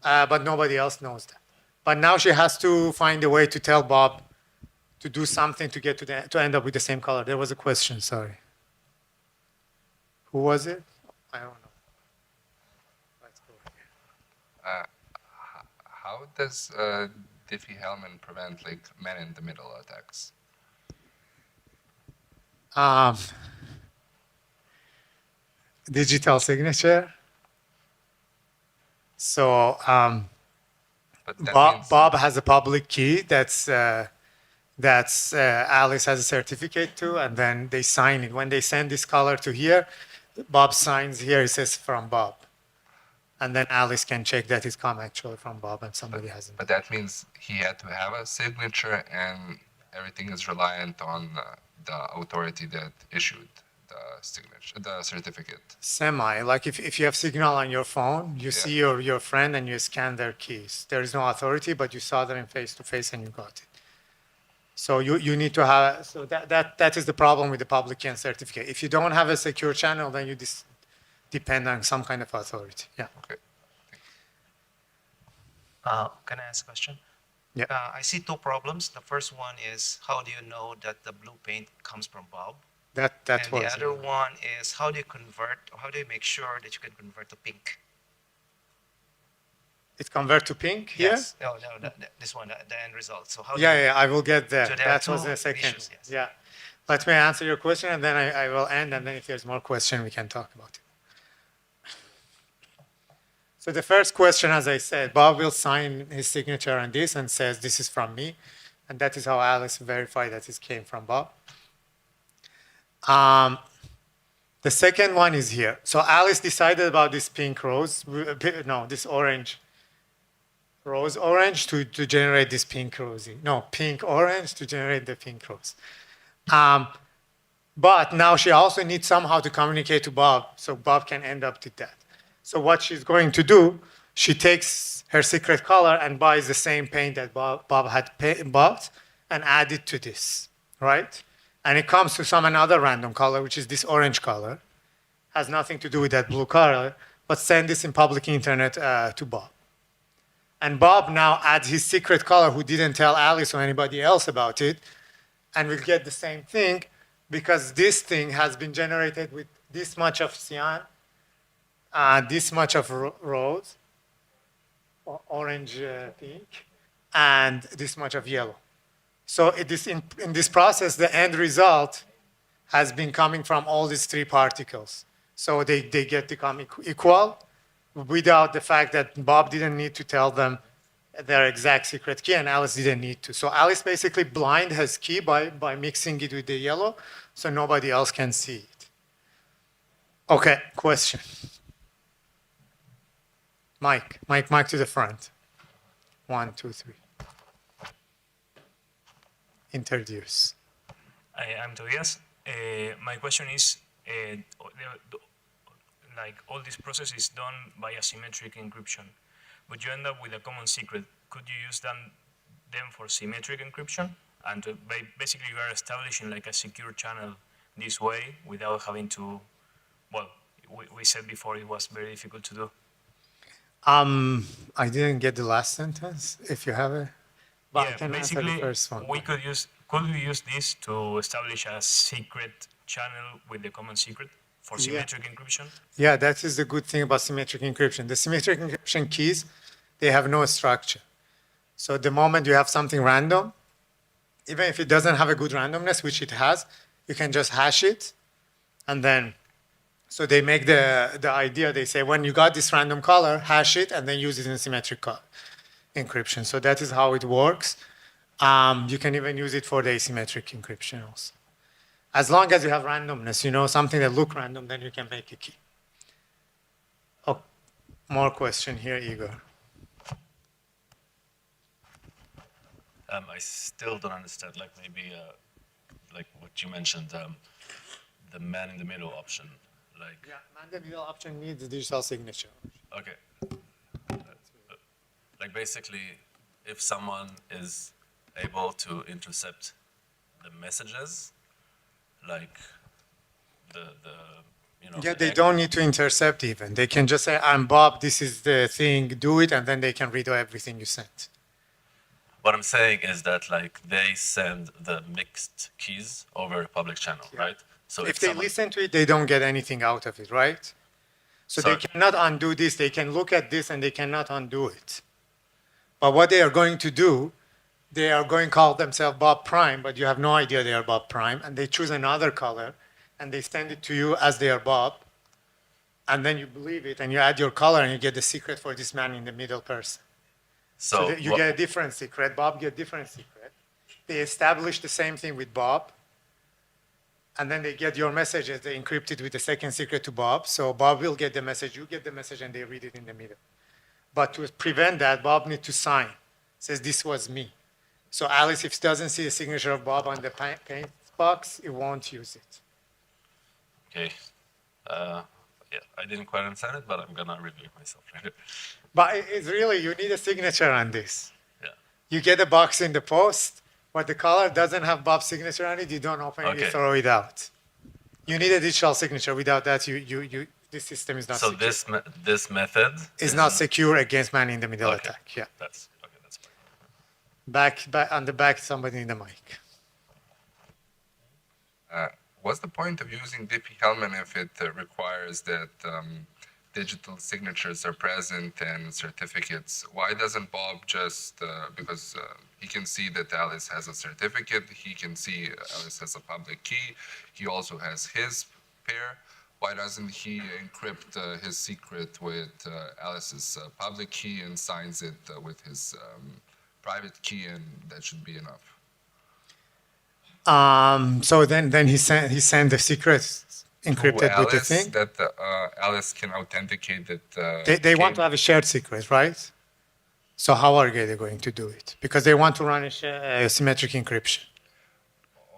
but nobody else knows that. But now she has to find a way to tell Bob to do something to get to end up with the same color. There was a question, sorry. Who was it? I don't know. Let's go here. How does Diffie-Hellman prevent like man-in-the-middle attacks? Digital signature. So Bob has a public key that's Alice has a certificate to, and then they sign it. When they send this color to here, Bob signs here, it says from Bob. And then Alice can check that it's come actually from Bob and somebody hasn't. But that means he had to have a signature, and everything is reliant on the authority that issued the signature, the certificate. Semi, like if you have signal on your phone, you see your friend and you scan their keys. There is no authority, but you saw them face to face and you got it. So you need to have, so that is the problem with the public key and certificate. If you don't have a secure channel, then you depend on some kind of authority. Yeah. Okay. Can I ask a question? Yeah. I see two problems. The first one is how do you know that the blue paint comes from Bob? And the other one is how do you make sure that you can convert to pink? It convert to pink here? Yes. No, this one, the end result. So how? I will get there. So that was the second. Issues, yes. Yeah. Let me answer your question, and then I will end, and then if there's more question, we can talk about it. So the first question, as I said, Bob will sign his signature on this and says, this is from me. And that is how Alice verified that it came from Bob. The second one is here. So Alice decided about this pink rose, no, this orange, rose orange to generate this pink rosy. No, pink orange to generate the pink rose. But now she also needs somehow to communicate to Bob so Bob can end up with that. So what she's going to do, she takes her secret color and buys the same paint that Bob had bought and add it to this, right? And it comes to some another random color, which is this orange color. Has nothing to do with that blue color, but send this in public internet to Bob. And Bob now adds his secret color, who didn't tell Alice or anybody else about it, and we'll get the same thing because this thing has been generated with this much of cyan, this much of rose, or orange pink, and this much of yellow. So in this process, the end result has been coming from all these three particles. So they get to come equal without the fact that Bob didn't need to tell them their exact secret key and Alice didn't need to. So Alice basically blind his key by mixing it with the yellow so nobody else can see it. Okay, question. Mike to the front. 1, 2, 3. Introduce. I'm Tobias. My question is, like all this process is done by asymmetric encryption, but you end up with a common secret. Could you use them for symmetric encryption? And basically you are establishing like a secure channel this way without having to, well, we said before it was very difficult to do. I didn't get the last sentence, if you have it. But I Yeah, can answer the basically, first one. could we use this to establish a secret channel with the common secret for Yeah. symmetric encryption? Yeah, that is the good thing about symmetric encryption. The symmetric encryption keys, they have no structure. So the moment you have something random, even if it doesn't have a good randomness, which it has, you can just hash it. And then, so they make the idea, they say, when you got this random color, hash it, and then use it in symmetric encryption. So that is how it works. You can even use it for the asymmetric encryption also. As long as you have randomness, something that look random, then you can make a key. Oh, more question here, Igor. I still don't understand, like maybe, like what you mentioned, the man in the middle option, like. Yeah, man in the middle option needs digital signature. Okay. Like basically, if someone is able to intercept the messages, like Yeah, they don't need to intercept even. They can just say, I'm Bob, this is the thing, do it, and then they can read everything you sent. What I'm saying is that like they send the mixed keys over a public channel, right? So If they someone, listen to it, they don't get anything out of it, right? So they cannot undo this. They can look at this and they cannot undo it. But what they are going to do, they are going to call themselves Bob Prime, but you have no idea they are Bob Prime, and they choose another color, and they send it to you as they are Bob, and then you believe it, and you add your color, and you get the secret for this man in the middle person. So that you get a different secret. Bob get a different secret. They establish the same thing with Bob, and then they get your messages. They encrypt it with the second secret to Bob. So Bob will get the message, you get the message, and they read it in the middle. But to prevent that, Bob needs to sign. Says this was me. So Alice, if she doesn't see the signature of Bob on the paint box, it won't use it. okay, yeah, I didn't quite understand it, but I'm gonna review it myself later. But it's really, you need a signature on this. Yeah. You get a box in the post, but the color doesn't have Bob's signature on it, you don't open it, you Okay. throw it out. You need a digital signature. Without that, this system is not So secure. this method Is not secure against man-in-the-middle Okay. attack. Yeah. That's fine. Back on the back, somebody in the mic. What's the point of using Diffie-Hellman if it requires that digital signatures are present and certificates? Why doesn't Bob just, because he can see that Alice has a certificate, he can see Alice has a public key, he also has his pair. Why doesn't he encrypt his secret with Alice's public key and signs it with his private key, and that should be enough? So then he sent the secrets encrypted with the Alice, thing. that Alice can authenticate that. They want to have a shared secret, right? So how are they going to do it? Because they want to run a symmetric encryption.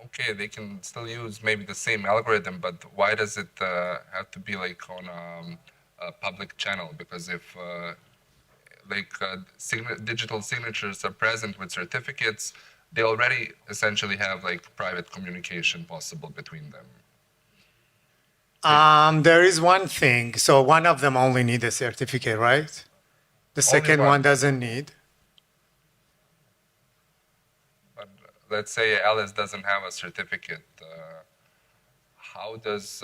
Okay, they can still use maybe the same algorithm, but why does it have to be like on a public channel? Because if digital signatures are present with certificates, they already essentially have like private communication possible between them. There is one thing. So one of them only need a certificate, right? The second one. one doesn't need. But let's say Alice doesn't have a certificate. How does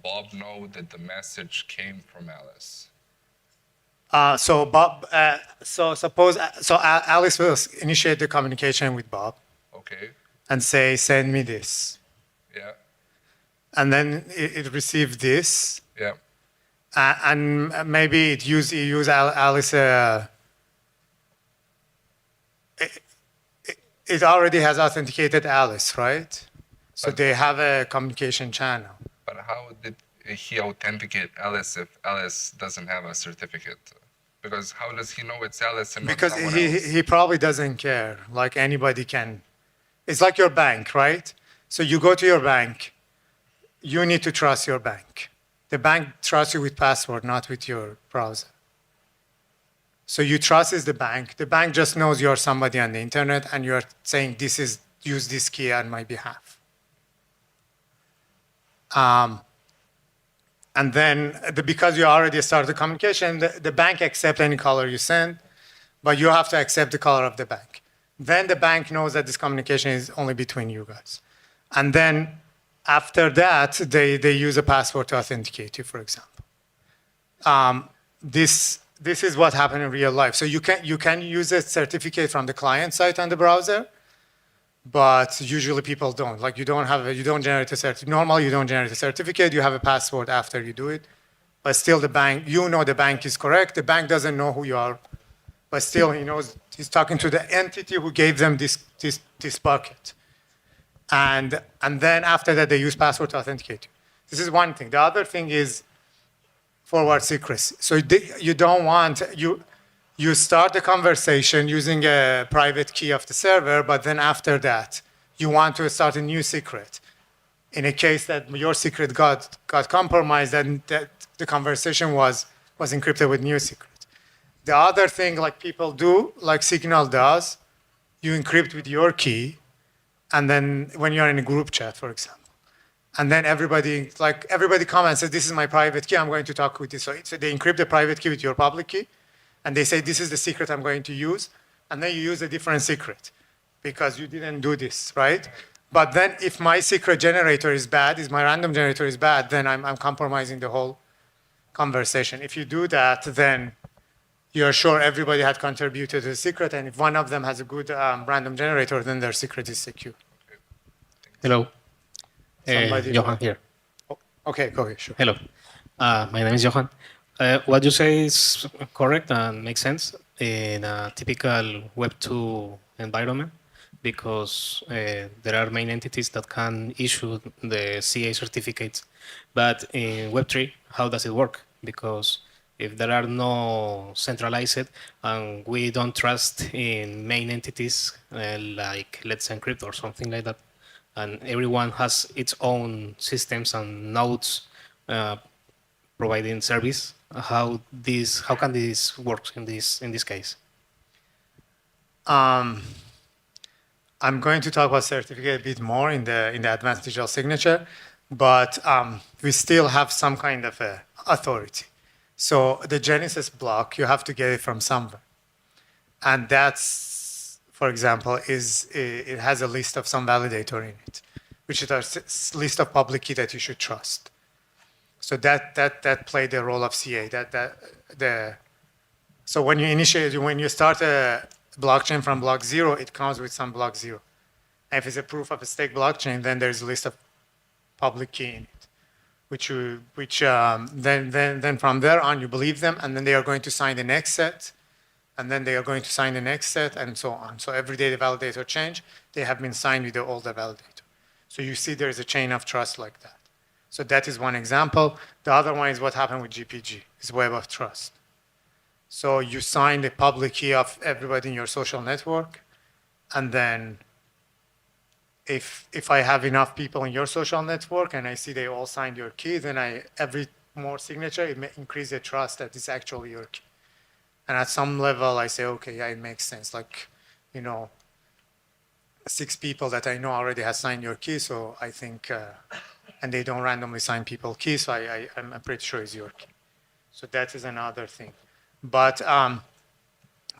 Bob know that the message came from Alice? So Bob. So suppose. So Alice will initiate the communication with Bob Okay, and say, "Send me this," yeah, and then it receives this, yeah. and maybe it use Alice. It already has authenticated Alice, right? So they have a communication channel. But how did he authenticate Alice if Alice doesn't have a certificate? Because how does he know it's Alice and Because not someone else? he probably doesn't care. Like anybody can. It's like your bank, right? So you go to your bank. You need to trust your bank. The bank trusts you with password, not with your browser. So you trust is the bank. The bank just knows you're somebody on the internet and you're saying use this key on my behalf. And then because you already started the communication, the bank accepts any color you send, but you have to accept the color of the bank. Then the bank knows that this communication is only between you guys. And then after that, they use a password to authenticate you, for example. This is what happened in real life. So you can use a certificate from the client side on the browser, but usually people don't. Like you don't generate a certificate. Normally you don't generate a certificate. You have a password after you do it, but still the bank, the bank is correct. The bank doesn't know who you are, but still he knows he's talking to the entity who gave them this bucket. And then after that, they use password to authenticate you. This is one thing. The other thing is forward secrecy. So you don't want, you start the conversation using a private key of the server, but then after that, you want to start a new secret. In a case that your secret got compromised, and that the conversation was encrypted with new secret. The other thing like people do, like Signal does, you encrypt with your key, and then when you're in a group chat, for example, and then everybody comments, says, this is my private key, I'm going to talk with this. So they encrypt the private key with your public key, and they say, this is the secret I'm going to use, and then you use a different secret because you didn't do this, right? But then if my secret generator is bad, if my random generator is bad, then I'm compromising the whole conversation. If you do that, then you're sure everybody had contributed to the secret, and if one of them has a good random generator, then their secret is secure. Hello. Somebody- Johan here. Okay, go ahead, sure. Hello. My name is Johan. What you say is correct and makes sense in a typical Web2 environment because there are main entities that can issue the CA certificates. But in Web3, how does it work? Because if there are no centralized and we don't trust in main entities like Let's Encrypt or something like that, and everyone has its own systems and nodes providing service, how can this work in this case? I'm going to talk about certificate a bit more in the advanced digital signature, but we still have some kind of authority. So the Genesis block, you have to get it from somewhere. And that's, for example, it has a list of some validator in it, which is a list of public key that you should trust. So that played the role of CA. So when you start a blockchain from block 0, it comes with some block 0. And if it's a proof of a stake blockchain, then there's a list of public key in it. Then from there on you believe them, and then they are going to sign the next set, and then they are going to sign the next set, and so on. So every day the validator change, they have been signed with the older validator. So you see there is a chain of trust like that. So that is one example. The other one is what happened with GPG, is web of trust. So you sign the public key of everybody in your social network, and then if I have enough people in your social network and I see they all signed your key, then every more signature, it may increase the trust that it's actually your key. And at some level, I say, okay, yeah, it makes sense. Like, 6 people that I know already have signed your key, so I think, and they don't randomly sign people keys, so I'm pretty sure it's your key. So that is another thing. But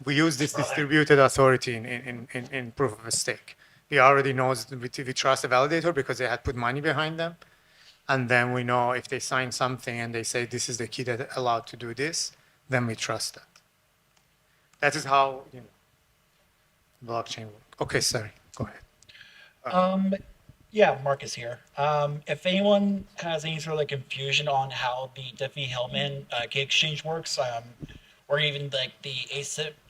we use this distributed authority in proof of a stake. We already know we trust the validator because they had put money behind them. And then we know if they sign something and they say this is the key that allowed to do this, then we trust that. That is how blockchain works. Okay, sorry, go ahead. Yeah, Marcus here. If anyone has any sort of confusion on how the Diffie-Hellman key exchange works, or even the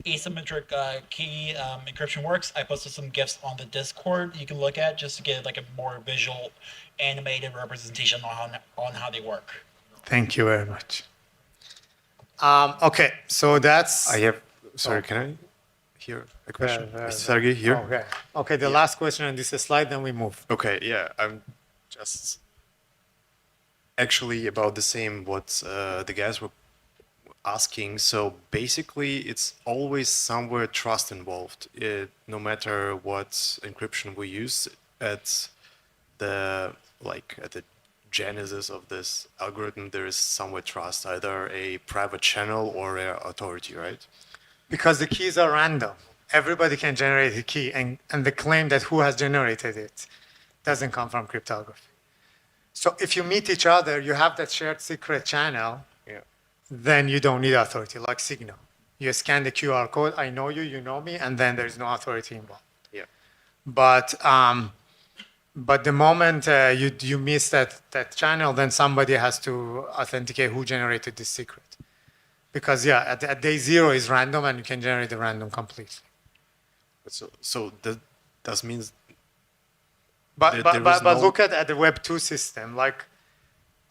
asymmetric key encryption works, I posted some GIFs on the Discord you can look at just to get a more visual, animated representation on how they work. Thank you very much. Okay, so that's... I have, sorry, can I hear a question? Sergey, here. Okay, okay, the last question on this slide, then we move. Okay, yeah, I'm just actually about the same what the guys were asking. So basically, it's always somewhere trust involved, no matter what encryption we use at the genesis of this algorithm. There is somewhere trust, either a private channel or an authority, right? Because the keys are random. Everybody can generate a key, and the claim that who has generated it doesn't come from cryptography. So if you meet each other, you have that shared secret channel, then you don't need authority, like Signal. You scan the QR code, I know you, you know me, and then there's no authority involved. Yeah. But the moment you miss that channel, then somebody has to authenticate who generated this secret. Because at day 0 is random, and you can generate the random completely. So that means. But look at the Web2 system. Like,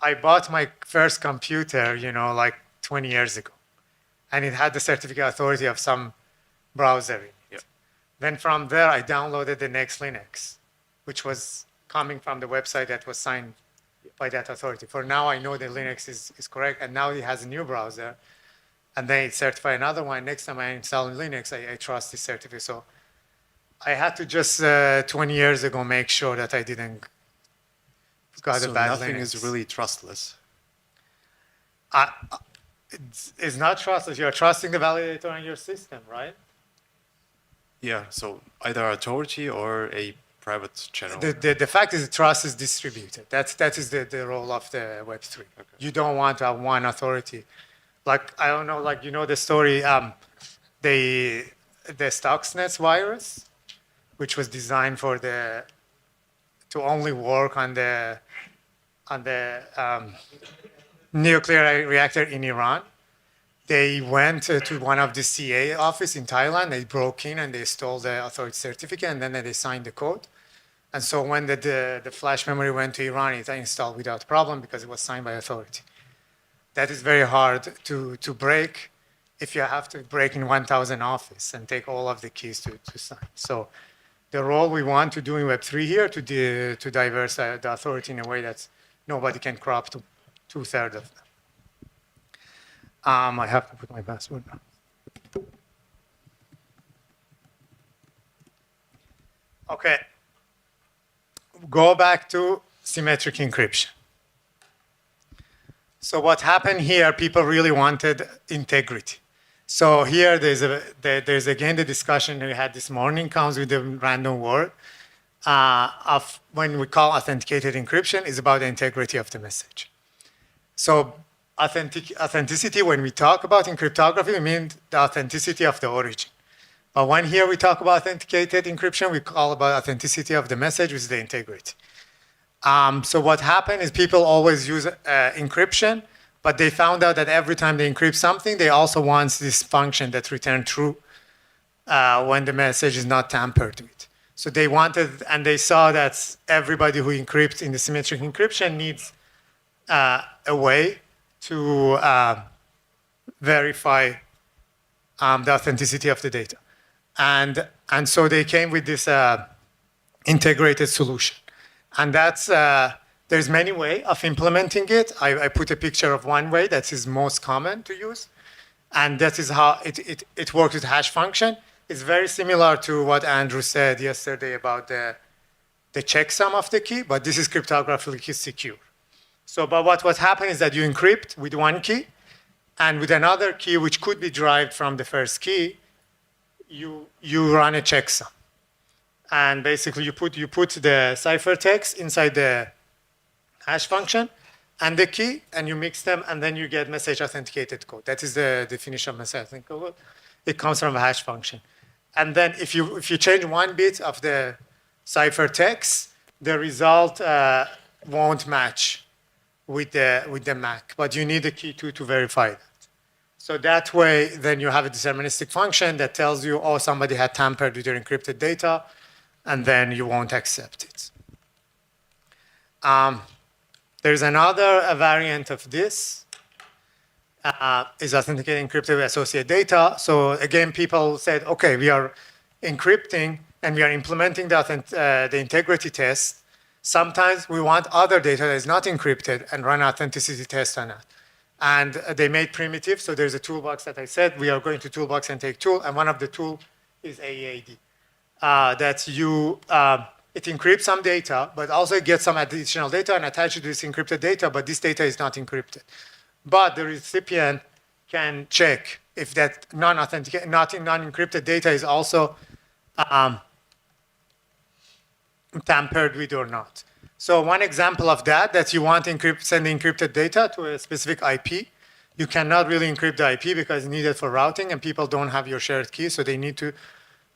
I bought my first computer, like 20 years ago, and it had the certificate authority of some browser in it. Yeah. Then from there, I downloaded the next Linux, which was coming from the website that was signed by that authority. For now, I know the Linux is correct, and now it has a new browser, and then it certified another one. Next time I install Linux, I trust this certificate. So I had to just 20 years ago make sure that I didn't got a bad nothing Linux. is really trustless. It's not trustless. You're trusting the validator on your system, right? Yeah, so either authority or a private channel. The fact is the trust is distributed. That is the role of the Web3. Okay. You don't want to have one authority. Like, I don't know, like, the story, the Stuxnet virus, which was designed to only work on the nuclear reactor in Iran. They went to one of the CA office in Thailand. They broke in and they stole the authority certificate, and then they signed the code. And so when the flash memory went to Iran, it installed without problem because it was signed by authority. That is very hard to break if you have to break in 1,000 office and take all of the keys to sign. So the role we want to do in Web3 here to diversify the authority in a way that nobody can crop to 2/3 of them. I have to put my password now. Okay. Go back to symmetric encryption. So what happened here, people really wanted integrity. So here there's again the discussion we had this morning comes with the random word of when we call authenticated encryption is about the integrity of the message. So authenticity, when we talk about in cryptography, we mean the authenticity of the origin. But when here we talk about authenticated encryption, we call about authenticity of the message, which is the integrity. So what happened is people always use encryption, but they found out that every time they encrypt something, they also want this function that returns true when the message is not tampered with. So they wanted, and they saw that everybody who encrypts in the symmetric encryption needs a way to verify the authenticity of the data. And so they came with this integrated solution. And that's, there's many ways of implementing it. I put a picture of one way that is most common to use. And that is how it works with hash function. It's very similar to what Andrew said yesterday about the checksum of the key, but this is cryptographically secure. So, but what happens is that you encrypt with one key, and with another key, which could be derived from the first key, you run a checksum. And basically, you put the ciphertext inside the hash function and the key, and you mix them, and then you get message authenticated code. That is the definition of message authenticated code. It comes from a hash function. And then if you change one bit of the ciphertext, the result won't match with the MAC, but you need a key to verify that. So that way, then you have a deterministic function that tells you, oh, somebody had tampered with your encrypted data, and then you won't accept it. There's another variant of this, is authenticating encrypted with associated data. So again, people said, okay, we are encrypting and we are implementing the integrity test. Sometimes we want other data that is not encrypted and run authenticity test on it. And they made primitive. So there's a toolbox that I said, we are going to toolbox and take tool. And one of the tool is AEAD. That you, it encrypts some data, but also gets some additional data and attach it to this encrypted data, but this data is not encrypted. But the recipient can check if that non-encrypted data is also tampered with or not. So one example of that you want to send encrypted data to a specific IP. You cannot really encrypt the IP because it's needed for routing and people don't have your shared key, so they need to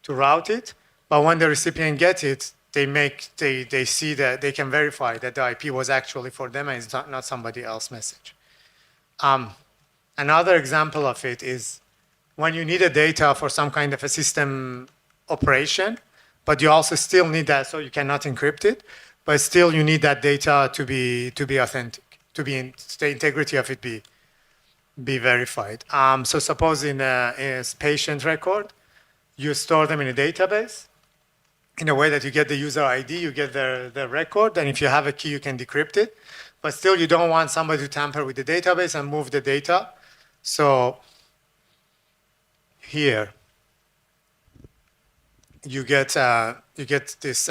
route it. But when the recipient gets it, they see that they can verify that the IP was actually for them and it's not somebody else's message. Another example of it is when you need a data for some kind of a system operation, but you also still need that, so you cannot encrypt it, but still you need that data to be authentic, the integrity of it be verified. So suppose in a patient record, you store them in a database in a way that you get the user ID, you get the record, and if you have a key, you can decrypt it. But still, you don't want somebody to tamper with the database and move the data. So here, you get this.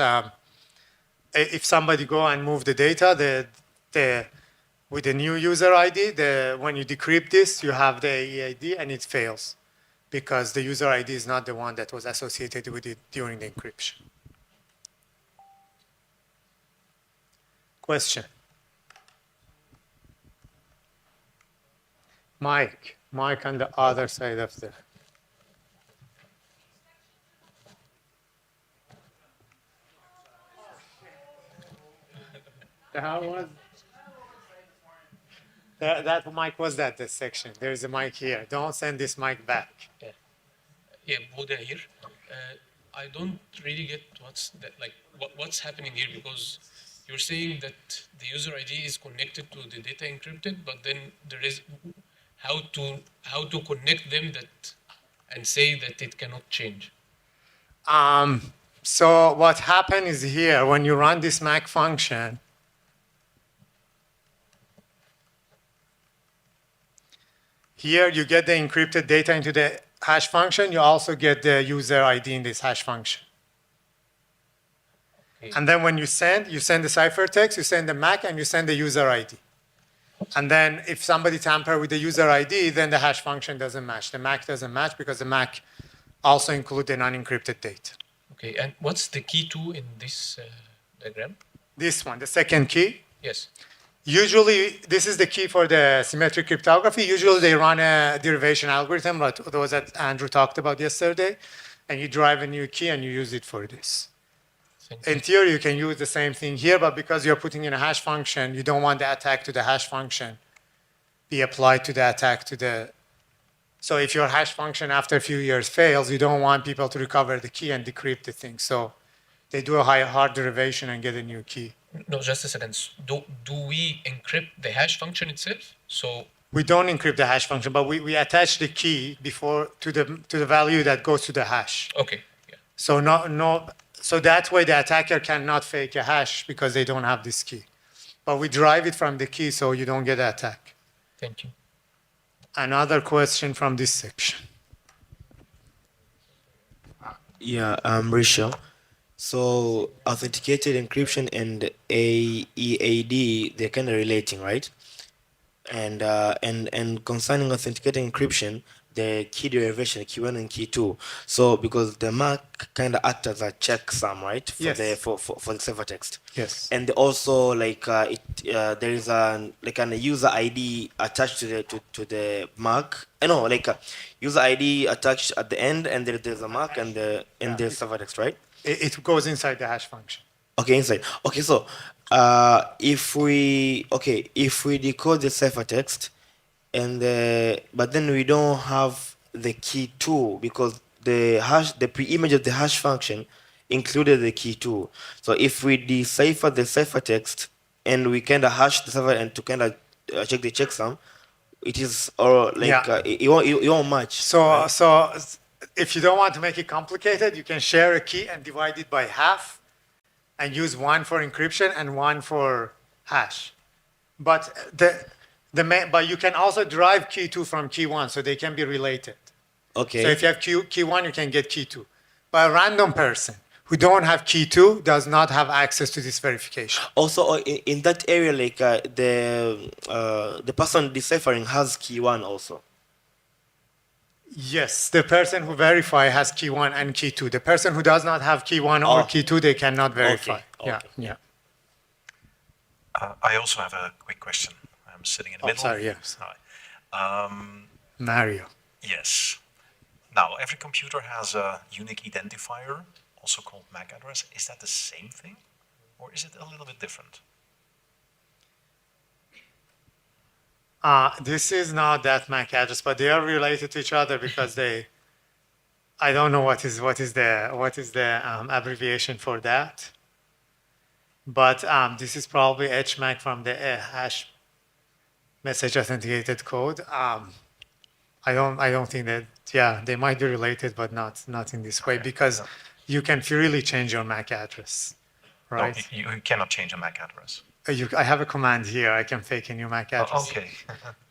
If somebody go and move the data, with the new user ID, when you decrypt this, you have the EID and it fails because the user ID is not the one that was associated with it during the encryption. Question? Mike on the other side of the. How was that mic? Was that the section? There's a mic here. Don't send this mic back. Yeah, Buddha here. I don't really get what's happening here because you're saying that the user ID is connected to the data encrypted, but then there is how to connect them and say that it cannot change. So what happened is here when you run this MAC function. Here you get the encrypted data into the hash function. You also get the user ID in this hash function. Okay. And then when you send the ciphertext, you send the MAC, and you send the user ID. And then if somebody tamper with the user ID, then the hash function doesn't match. The MAC doesn't match because the MAC also includes the non-encrypted data. Okay, and what's the key to in this diagram? This one, the second key. Yes. Usually, this is the key for the symmetric cryptography. Usually, they run a derivation algorithm, like those that Andrew talked about yesterday, and you drive a new key and you use it for this. In theory, you can use the same thing here, but because you're putting in a hash function, you don't want the attack to the hash function be applied to the attack to the. So if your hash function after a few years fails, you don't want people to recover the key and decrypt the thing. So they do a hard derivation and get a new key. No, just a second. Do we encrypt the hash function itself? So we don't encrypt the hash function, but we attach the key before to the value that goes to the hash. Okay. Yeah. So so that way the attacker cannot fake a hash because they don't have this key. But we derive it from the key so you don't get an attack. Thank you. Another question from this section. Yeah, Risha. So authenticated encryption and AEAD, they're kind of relating, right? And concerning authenticated encryption, the key derivation, key 1 and key 2. So because the mark kind of acts as a checksum, right? For Yes. for the ciphertext. Yes. And also there is a user ID attached to the mark. No, a user ID attached at the end, and there's a mark and the ciphertext, right? It goes inside the hash function. Okay, inside. Okay, so if we decode the ciphertext but then we don't have the key 2 because the pre-image of the hash function included the key 2. So if we decipher the ciphertext and we kind of hash the server and to kind of check the checksum, it is or like Yeah. it won't match. So, if you don't want to make it complicated, you can share a key and divide it by half and use one for encryption and one for hash. But but you can also derive key 2 from key 1, so they can be related. Okay. So if you have key 1, you can get key 2. But a random person who don't have key 2 does not have access to this verification. Also, in that area, like the person deciphering has key 1 also. Yes, the person who verify has key 1 and key 2. The person who does not have key 1 or key 2, they cannot verify. Okay. Yeah. I also have a quick question. I'm sitting in the middle. Sorry, yes. Hi. Mario. Yes. Now, every computer has a unique identifier, also called MAC address. Is that the same thing, or is it a little bit different? This is not that MAC address, but they are related to each other because I don't know what is the abbreviation for that. But this is probably HMAC from the hash message authenticated code. I don't think that. Yeah, they might be related, but not in this way because you can freely change your MAC address, right? No, you cannot change a MAC address. I have a command here. I can fake a new MAC address. Okay.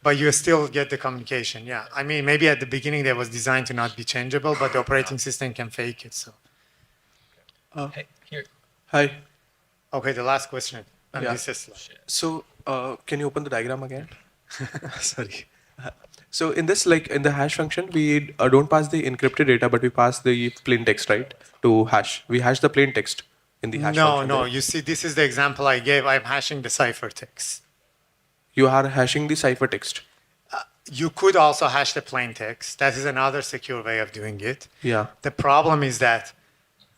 But you still get the communication. Yeah, I mean maybe at the beginning that was designed to not be changeable, but the operating system can fake it. So. Hey, here. Hi. Okay, the last question. And Yeah. this is So, can you open the diagram again? Sorry. So in this, like in the hash function, we don't pass the encrypted data, but we pass the plain text, right, to hash. We hash the plain text in the hash function. No. right? You see, this is the example I gave. I'm hashing the ciphertext. You are hashing the ciphertext. You could also hash the plain text. That is another secure way of doing it. Yeah. The problem is that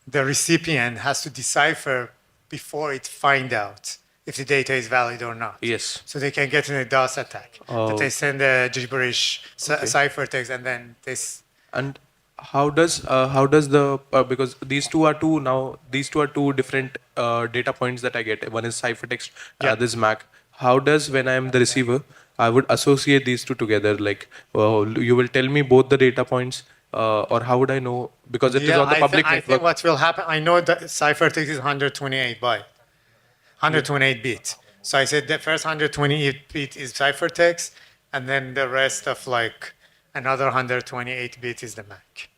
the recipient has to decipher before it find out if the data is valid or not. Yes. So they can get in a DOS attack. That they send a gibberish ciphertext and then this. And how does the because these two are two different data points that I get. One is ciphertext, this is MAC. How does, when I am the receiver, I would associate these two together? Like you will tell me both the data points, or how would I know? Because it is on the public I network. think what will happen, I know that ciphertext is 128 byte, 128 bit. So I said the first 128 bit is ciphertext, and then the rest of like another 128 bit is the MAC.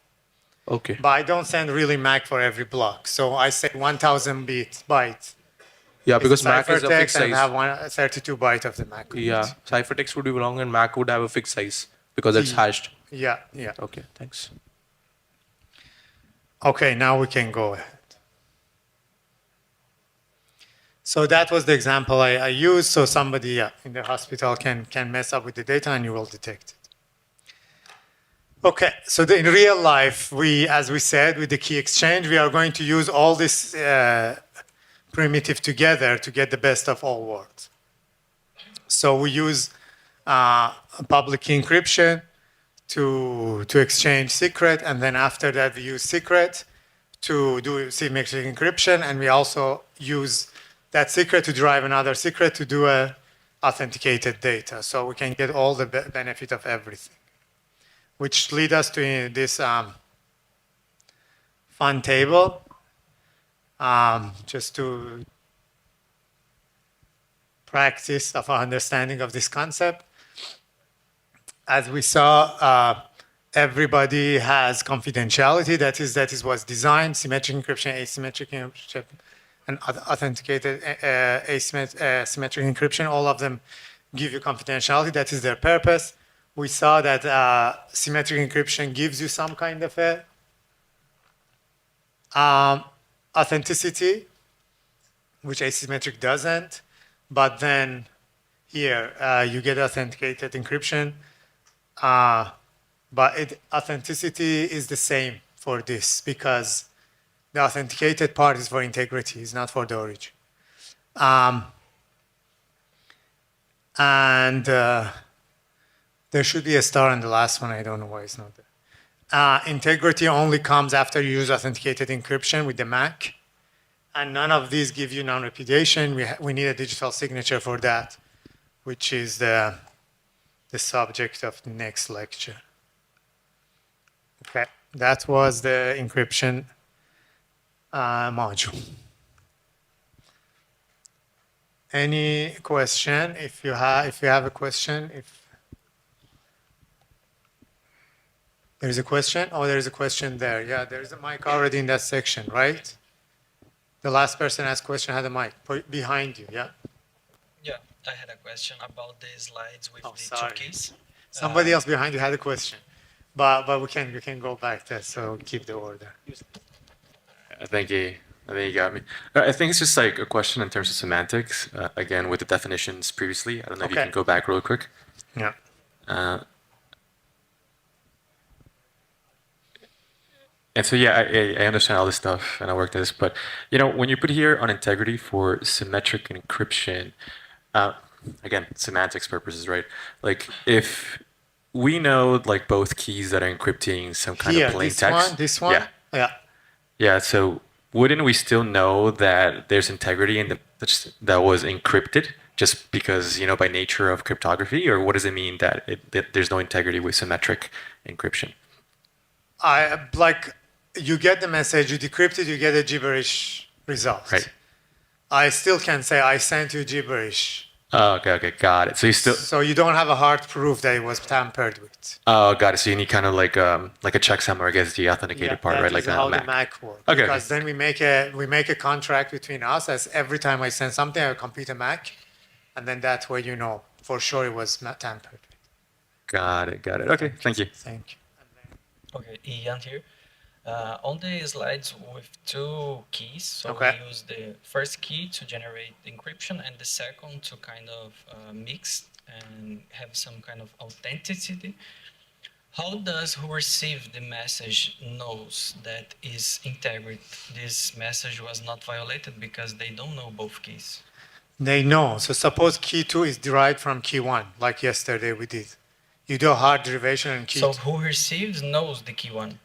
Okay. But I don't send really MAC for every block. So I say 1000 bytes. Yeah, because MAC is a ciphertext fixed and size. have 32 byte of the MAC. Yeah, ciphertext would be long and MAC would have a fixed size because it's hashed. Yeah. Okay, thanks. Okay, now we can go ahead. So that was the example I used. So somebody in the hospital can mess up with the data and you will detect it. Okay, so in real life, as we said, with the key exchange, we are going to use all this primitive together to get the best of all worlds. So we use public key encryption to exchange secret, and then after that we use secret to do symmetric encryption, and we also use that secret to derive another secret to do authenticated data. So we can get all the benefit of everything, which lead us to this fun table. Just to practice of our understanding of this concept. As we saw, everybody has confidentiality. That is what's designed: symmetric encryption, asymmetric encryption, and authenticated symmetric encryption. All of them give you confidentiality. That is their purpose. We saw that symmetric encryption gives you some kind of authenticity, which asymmetric doesn't. But then here you get authenticated encryption. But authenticity is the same for this because the authenticated part is for integrity, it's not for the origin. And there should be a star on the last one. I don't know why it's not there. Integrity only comes after you use authenticated encryption with the MAC. And none of these give you non-repudiation. We need a digital signature for that, which is the subject of the next lecture. Okay, that was the encryption module. Any question? If you have a question, if there's a question, oh, there's a question there. Yeah, there's a mic already in that section, right? The last person asked question had a mic behind you. Yeah. Yeah, I had a question about the slides with the sorry. two keys. Somebody else behind you had a question, but we can go back there. So keep the order. I think you got me. I think it's just like a question in terms of semantics. Again, with the definitions previously, I don't know if you can go back real quick. Yeah. And so, yeah, I understand all this stuff, and I worked at this. But when you put here on integrity for symmetric encryption, again, semantics purposes, right? Like if we know like both keys that are encrypting some kind of plain text. This one. Yeah. Yeah. So wouldn't we still know that there's integrity in that was encrypted just because by nature of cryptography, or what does it mean that there's no integrity with symmetric encryption? You get the message, you decrypt it, you get a gibberish result. Right. I still can say I sent you gibberish. Oh, okay, got it. So you still. So you don't have a hard proof that it was tampered with. Oh, got it. So you need kind of like a checksum against the authenticated part, right? Like how a Mac. the Mac works. Okay. Because then we make a contract between us as every time I send something, I complete a Mac, and then that way you know for sure it was not tampered with. Got it. Okay, thank you. Thank you. Okay, Ian here. On the slides with two keys, so Okay. we use the first key to generate encryption and the second to kind of mix and have some kind of authenticity. How does who receive the message knows that is integrity? This message was not violated because they don't know both keys. They know. So suppose key 2 is derived from key 1, like yesterday we did. You do a hard derivation in key 2. So who receives knows the key 1.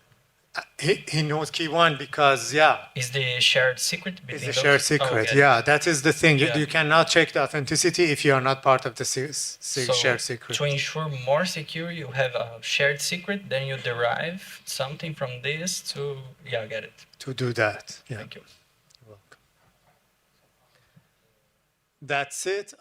He knows key 1 because, yeah. Is the shared secret between It's a those? shared secret, okay. yeah. That is the thing. Yeah. You cannot check the authenticity if you are not part of the So shared secret. to ensure more secure, you have a shared secret, then you derive something from this to, get it. To do that, yeah. Thank you. You're welcome. That's it.